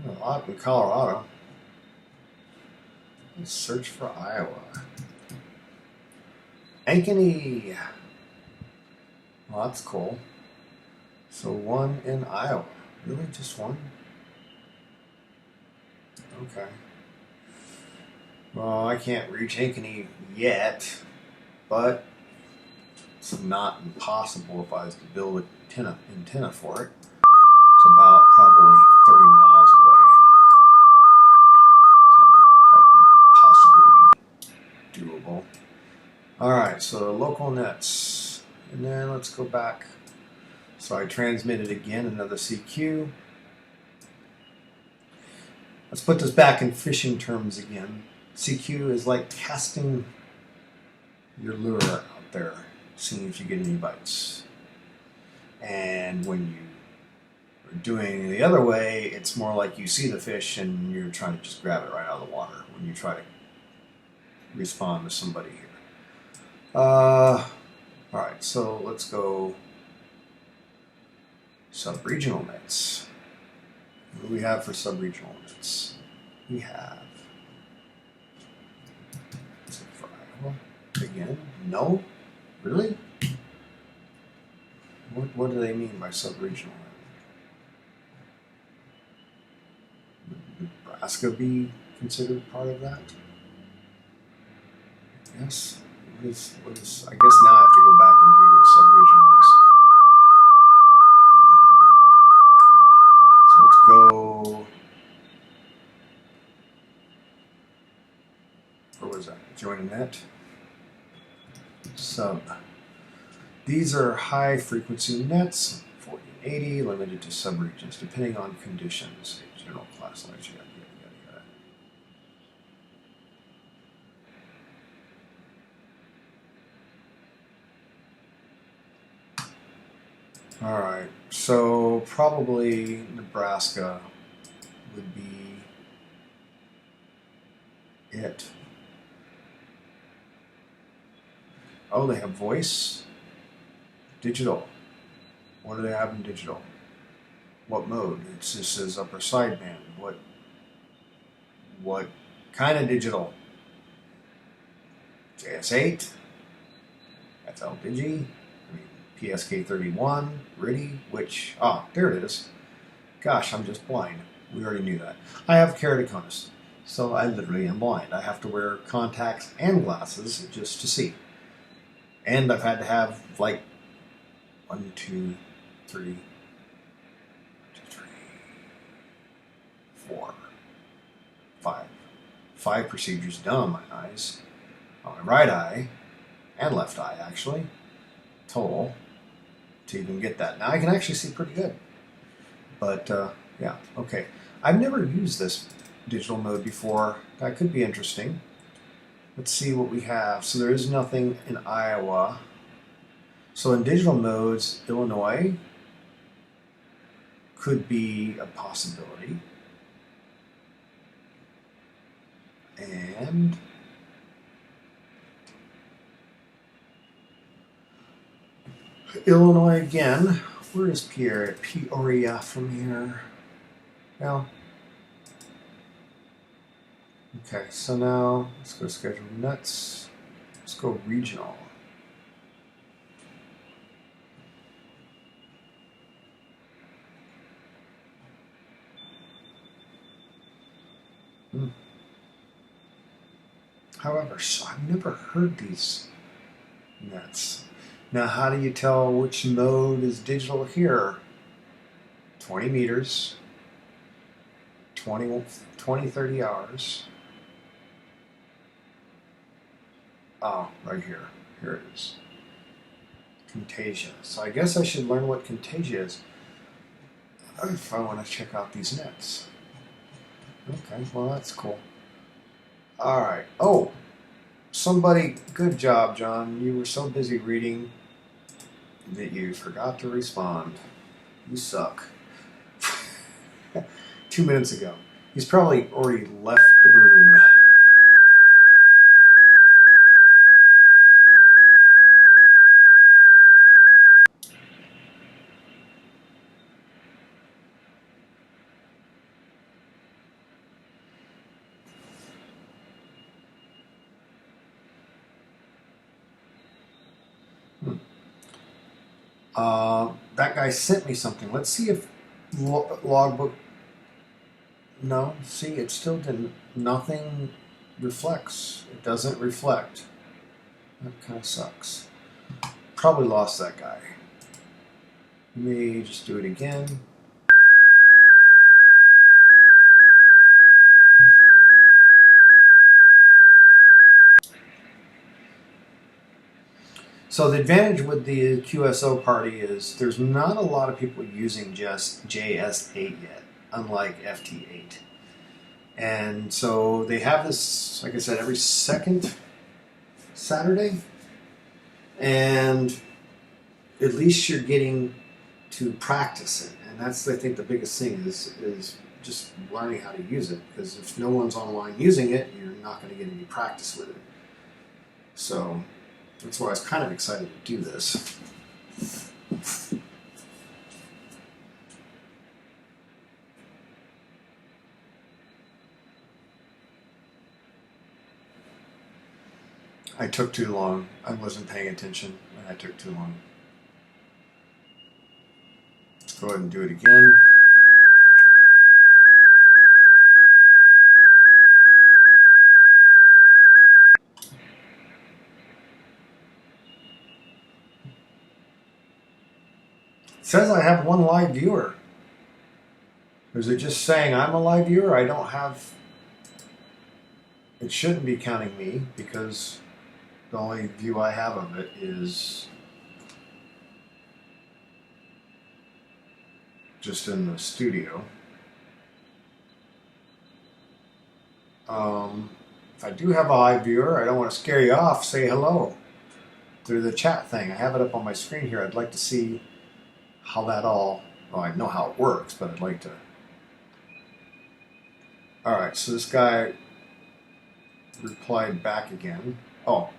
A lot in Colorado. Let's search for Iowa. Ankeny. Well, that's cool. So one in Iowa. Really, just one? Okay. Well, I can't reach Ankeny yet, but it's not impossible if I was to build an antenna for it. It's about probably 30 miles away. So that would possibly be doable. Alright, so local nets. And then let's go back. So I transmitted again, another CQ. Let's put this back in fishing terms again. CQ is like casting your lure out there, seeing if you get any bites. And when you are doing it the other way, it's more like you see the fish and you're trying to just grab it right out of the water when you try to respond to somebody here. Alright, so let's go sub-regional nets. What do we have for sub-regional nets? We have, is it for Iowa? Again? No? Really? What do they mean by sub-regional net? Would Nebraska be considered part of that? Yes. What is, I guess now I have to go back and read what sub-regional is. So let's go, where was that? Join a net. Sub. These are high frequency nets, 1480, limited to subregions, depending on conditions. General class length, yada, yada, yada. All right, so probably Nebraska would be it. Oh, they have voice. Digital. What do they have in digital? What mode? It just says upper sideband. What kind of digital? JS8? FL Digi? PSK31? RIDI? Which? Ah, there it is. Gosh, I'm just blind. We already knew that. I have keratoconus, so I literally am blind. I have to wear contacts and glasses just to see. And I've had to have like 1, 2, 3, 4, 5. 5 procedures done on my eyes, on my right eye, and left eye actually, total, to even get that. Now I can actually see pretty good. But yeah, okay. I've never used this digital mode before. That could be interesting. Let's see what we have. So there is nothing in Iowa. So in digital modes, Illinois could be a possibility. And Illinois again. Where is Pierre? Peoria from here. Well, okay, so now let's go schedule nuts. Let's go regional. However, so I've never heard these nets. Now, how do you tell which mode is digital here? 20 meters, 20, 30 hours. Oh, right here. Here it is. Contagia. So I guess I should learn what Contagia is if I want to check out these nets. Okay, well that's cool. Alright. Oh, somebody, good job, John. You were so busy reading that you forgot to respond. You suck. 2 minutes ago. He's probably already left the room. That guy sent me something. Let's see if logbook. No, see, it still didn't. Nothing reflects. It doesn't reflect. That kind of sucks. Probably lost that guy. Let me just do it again. So the advantage with the QSO Party is there's not a lot of people using just JS8 yet, unlike FT8. And so they have this, like I said, every second Saturday. And at least you're getting to practice it. And that's, I think, the biggest thing is just learning how to use it. Because if no one's online using it, you're not going to get any practice with it. So That's why I was kind of excited to do this. I took too long. I wasn't paying attention, and I took too long. Let's go ahead and do it again. It says I have one live viewer. Is it just saying I'm a live viewer? I don't have... It shouldn't be counting me, because the only view I have of it is just in the studio. If I do have a live viewer, I don't want to scare you off, say hello through the chat thing. I have it up on my screen here. I'd like to see how that all... Well, I know how it works, but I'd like to... Alright, so this guy replied back again. Oh.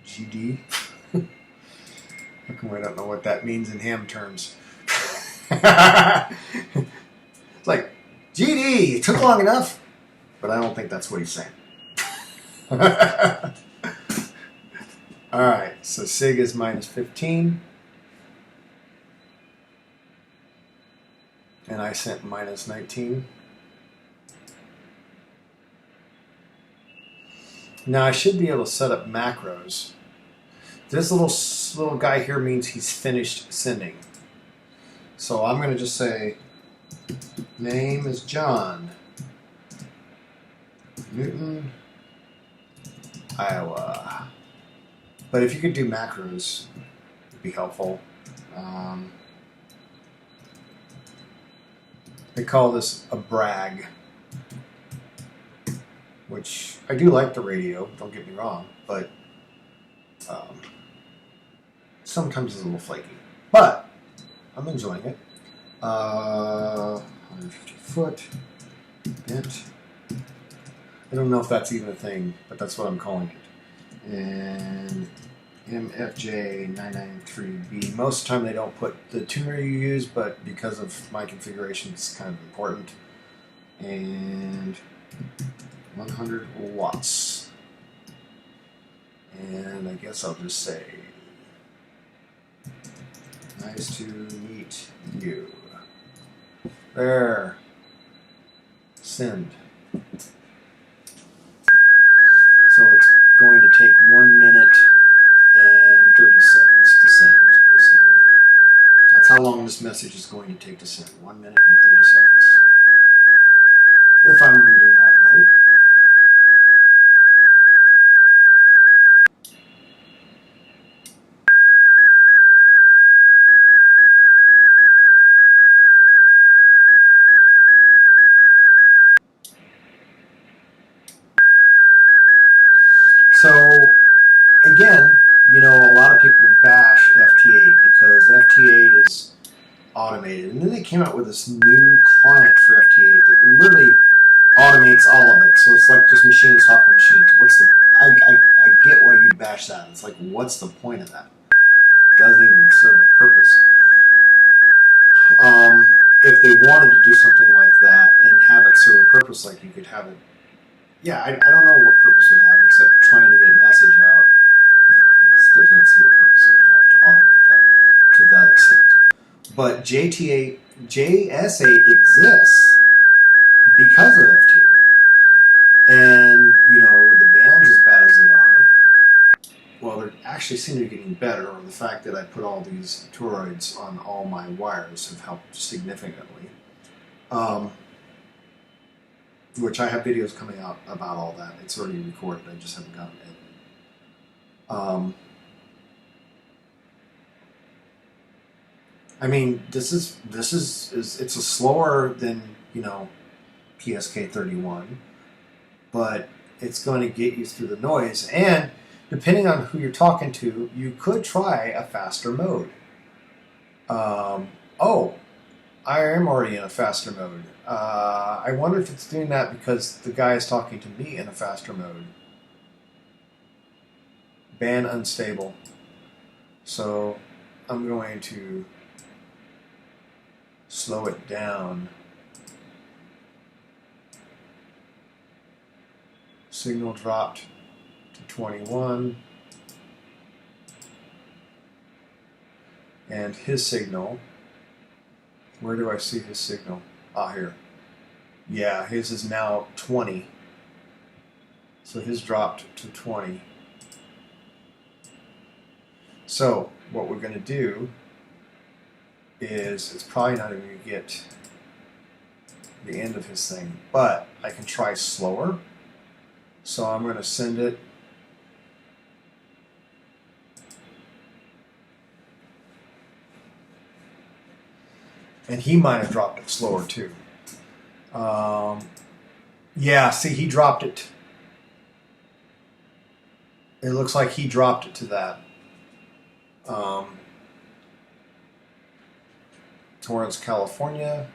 GD. How come I don't know what that means in ham terms? It's like, GD, it took long enough. But I don't think that's what he's saying. Alright, so SIG is minus 15. And I sent minus 19. Now I should be able to set up macros. This little guy here means he's finished sending. So I'm going to just say, name is John, Newton, Iowa. But if you could do macros, it'd be helpful. They call this a brag, which I do like the radio, don't get me wrong, but sometimes it's a little flaky. But I'm enjoying it. 150 foot, bent. I don't know if that's even a thing, but that's what I'm calling it. And MFJ993B. Most of the time they don't put the tuner you use, but because of my configuration, it's kind of important. And 100 watts. And I guess I'll just say, nice to meet you. There. Send. So it's going to take 1 minute and 30 seconds to send, basically. That's how long this message is going to take to send. 1 minute and 30 seconds. If I'm reading that right. So, again, you know, a lot of people bash FT8 because FT8 is automated. And then they came out with this new client for FT8 that literally automates all of it. So it's like just machines talking to machines. What's the... I get why you bash that. It's like, what's the point of that? It doesn't even serve a purpose. If they wanted to do something like that and have it serve a purpose, like you could have it... Yeah, I don't know what purpose it would have except trying to get a message out. I still can't see what purpose it would have to automate that to that extent. But JS8 exists because of FT8. And, you know, with the bands as bad as they are, well, they're actually seem to be getting better. Or the fact that I put all these toroids on all my wires have helped significantly. Which I have videos coming out about all that. It's already recorded. I just haven't gotten it edited. I mean, it's a slower than, you know, PSK31, but it's going to get you through the noise. And depending on who you're talking to, you could try a faster mode. I am already in a faster mode. I wonder if it's doing that because the guy is talking to me in a faster mode. Ban unstable. So I'm going to slow it down. Signal dropped to 21. And his signal, where do I see his signal? Ah, here. Yeah, his is now 20. So his dropped to 20. So what we're going to do is, it's probably not even going to get the end of his thing, but I can try slower. So I'm going to send it and he might have dropped it slower too. Yeah, see, he dropped it. It looks like he dropped it to that. Torrance, California,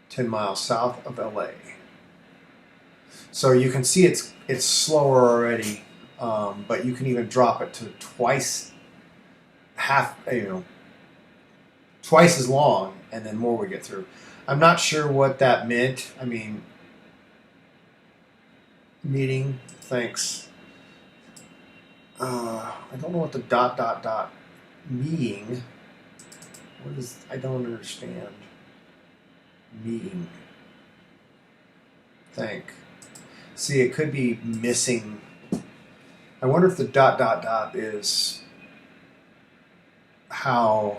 10 miles south of LA. So you can see it's slower already, but you can even drop it to twice as long, and then more we get through. I'm not sure what that meant. I mean, meeting, thanks. I don't know what the ... meeting. What is? I don't understand. Meeting. Thank. See, it could be missing. I wonder if the ... is how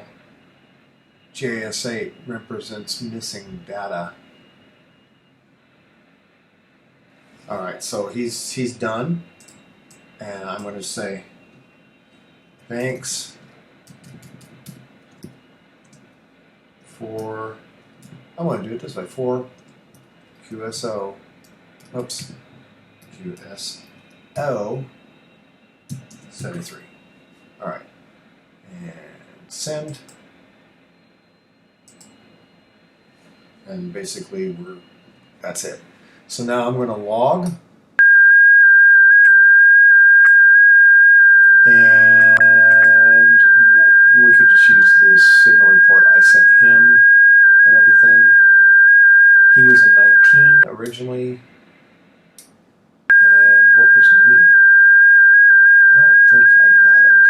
JS8 represents missing data. All right, so he's done, and I'm going to say thanks for. I want to do it this way, for QSO. Oops, QSO 73. All right, and send. And basically, that's it. So now I'm going to log. And we could just use this signal report I sent him and everything. He was a 19 originally. And what was me? I don't think I got it.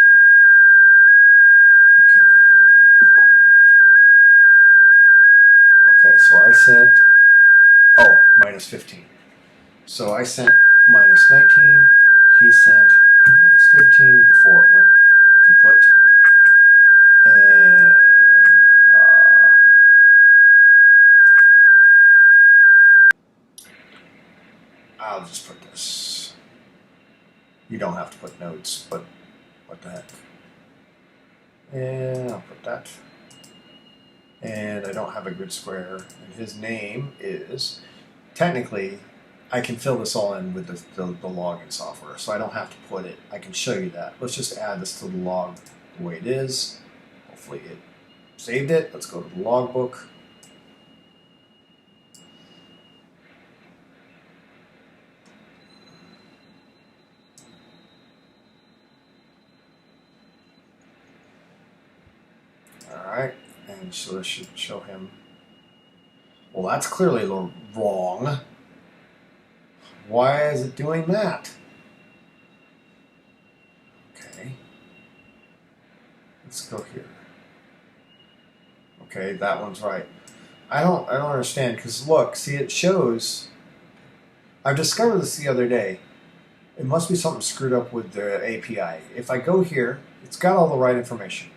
Okay, so I sent, minus 15. So I sent minus 19. He sent minus 15 before it went kaput. And I'll just put this. You don't have to put notes, but what the heck. And I'll put that. And I don't have a grid square. And his name is, technically, I can fill this all in with the login software. So I don't have to put it. I can show you that. Let's just add this to the log the way it is. Hopefully it saved it. Let's go to the logbook. Alright, and so this should show him. Well, that's clearly wrong. Why is it doing that? Okay. Let's go here. Okay, that one's right. I don't understand, because look, see, it shows. I discovered this the other day. It must be something screwed up with the API. If I go here, it's got all the right information.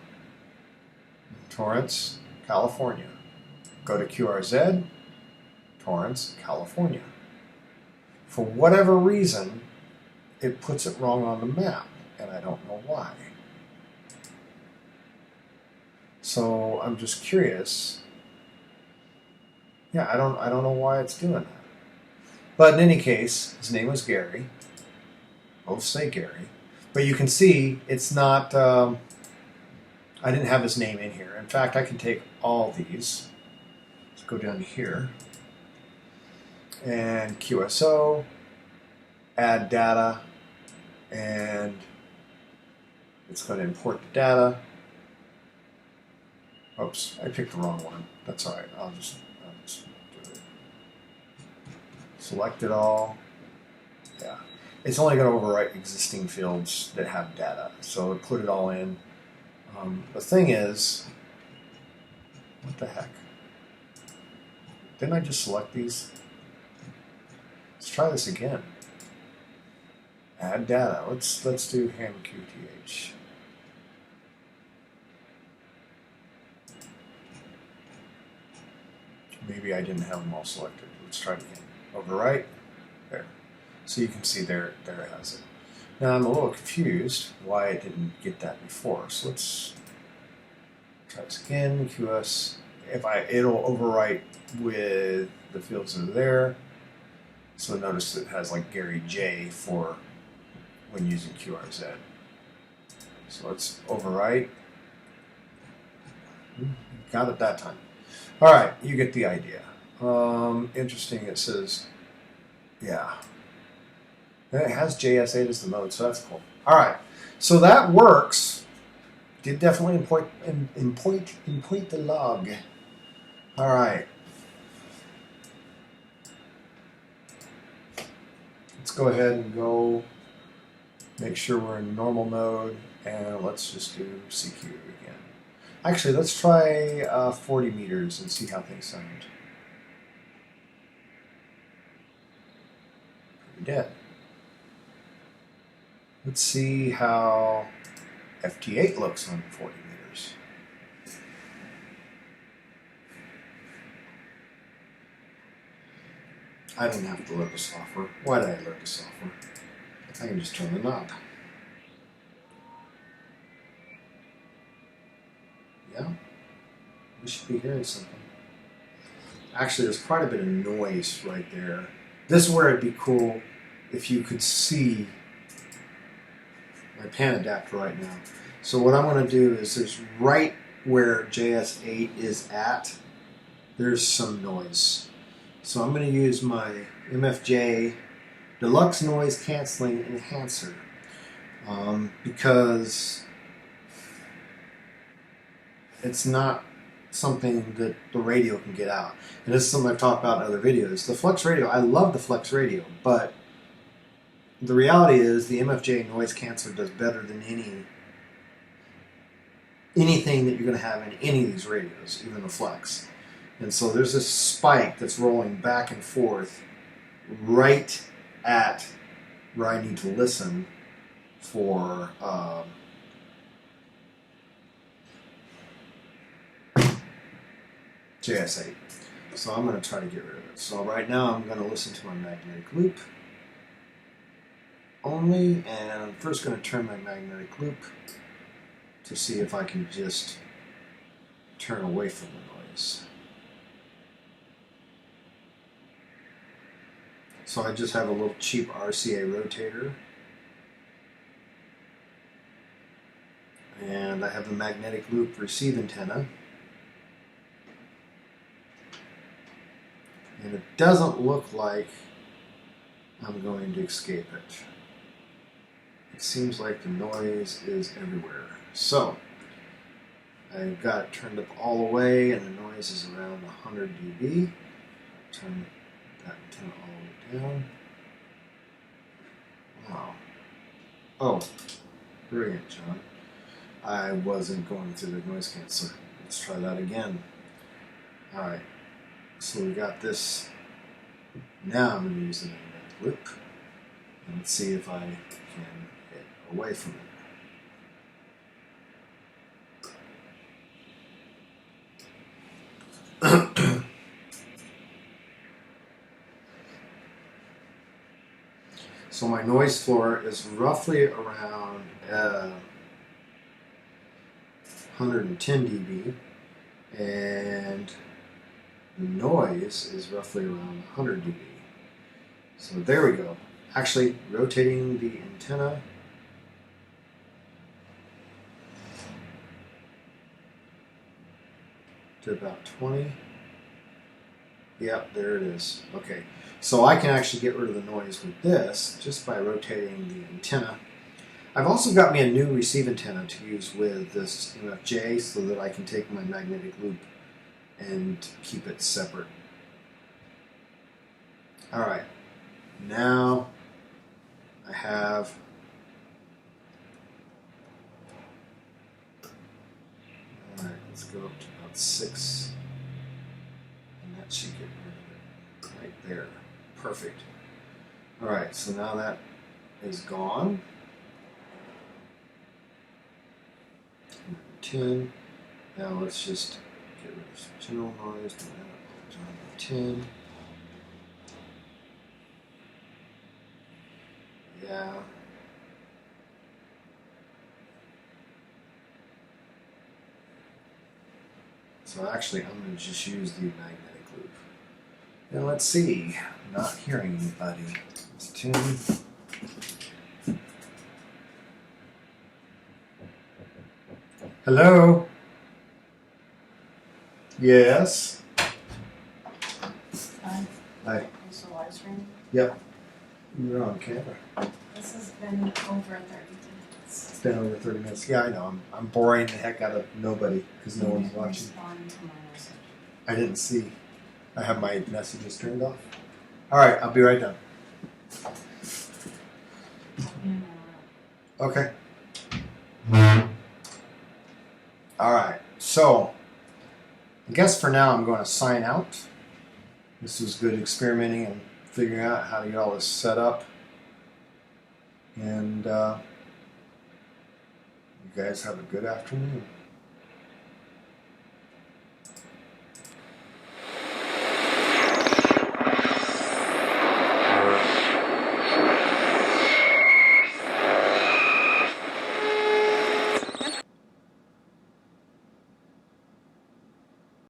Torrance, California. Go to QRZ, Torrance, California. For whatever reason, it puts it wrong on the map, and I don't know why. So I'm just curious. Yeah, I don't know why it's doing that. But in any case, his name was Gary. Both say Gary. But you can see it's not I didn't have his name in here. In fact, I can take all these. Let's go down to here. And QSO, add data, and it's going to import the data. Oops, I picked the wrong one. That's all right. I'll just do it. Select it all. Yeah. It's only going to overwrite existing fields that have data. So put it all in. The thing is, what the heck? Didn't I just select these? Let's try this again. Add data. Let's do ham qth. Maybe I didn't have them all selected. Let's try it again. Overwrite. There. So you can see there it has it. Now I'm a little confused why it didn't get that before. So let's try this again. QS. It'll overwrite with the fields that are there. So notice it has like Gary J for when using QRZ. So let's overwrite. Got it that time. All right, you get the idea. Interesting, it says, yeah. And it has JS8 as the mode, so that's cool. All right, so that works. Did definitely import the log. All right. Let's go ahead and go make sure we're in normal mode, and let's just do CQ again. Actually, let's try 40 meters and see how things sound. Pretty dead. Let's see how FT8 looks on 40 meters. I didn't have to alert the software. Why did I alert the software? I can just turn the knob. Yeah, we should be hearing something. Actually, there's quite a bit of noise right there. This is where it'd be cool if you could see my pan adapter right now. So what I'm going to do is there's right where JS8 is at, there's some noise. So I'm going to use my MFJ Deluxe Noise Canceling Enhancer because it's not something that the radio can get out. And this is something I've talked about in other videos. The FlexRadio, I love the FlexRadio, but the reality is the MFJ noise canceller does better than anything that you're going to have in any of these radios, even the Flex. And so there's this spike that's rolling back and forth right at where I need to listen for JS8. So I'm going to try to get rid of it. So right now I'm going to listen to my magnetic loop only, and I'm first going to turn my magnetic loop to see if I can just turn away from the noise. So I just have a little cheap RCA rotator, and I have a magnetic loop receive antenna. And it doesn't look like I'm going to escape it. It seems like the noise is everywhere. So I've got it turned up all the way, and the noise is around 100 dB. Turn that antenna all the way down. Wow. Oh, brilliant, John. I wasn't going through the noise canceller. Let's try that again. All right. So we got this. Now I'm going to use the magnetic loop, and let's see if I can get away from it. So my noise floor is roughly around 110 dB, and the noise is roughly around 100 dB. So there we go. Actually, rotating the antenna. to about 20. Yep, there it is. Okay, so I can actually get rid of the noise with this just by rotating the antenna. I've also got me a new receive antenna to use with this MFJ so that I can take my magnetic loop and keep it separate. Alright, now I have alright, let's go up to about 6 and that should get rid of it right there. Perfect. Alright, so now that is gone. 10. Now let's just get rid of some general noise. 10. Yeah. So actually, I'm going to just use the magnetic loop. Now let's see. I'm not hearing anybody. It's 10. Hello? Yes? Hi. Hi. Is the live stream? Yep. You're on camera. This has been over 30 minutes. It's been over 30 minutes. Yeah, I know. I'm boring the heck out of nobody because no one's watching. Respond to my message. I didn't see. I have my messages turned off. All right, I'll be right done. Okay. All right. So, I guess for now I'm going to sign out. This was good experimenting and figuring out how to get all this set up. And you guys have a good afternoon.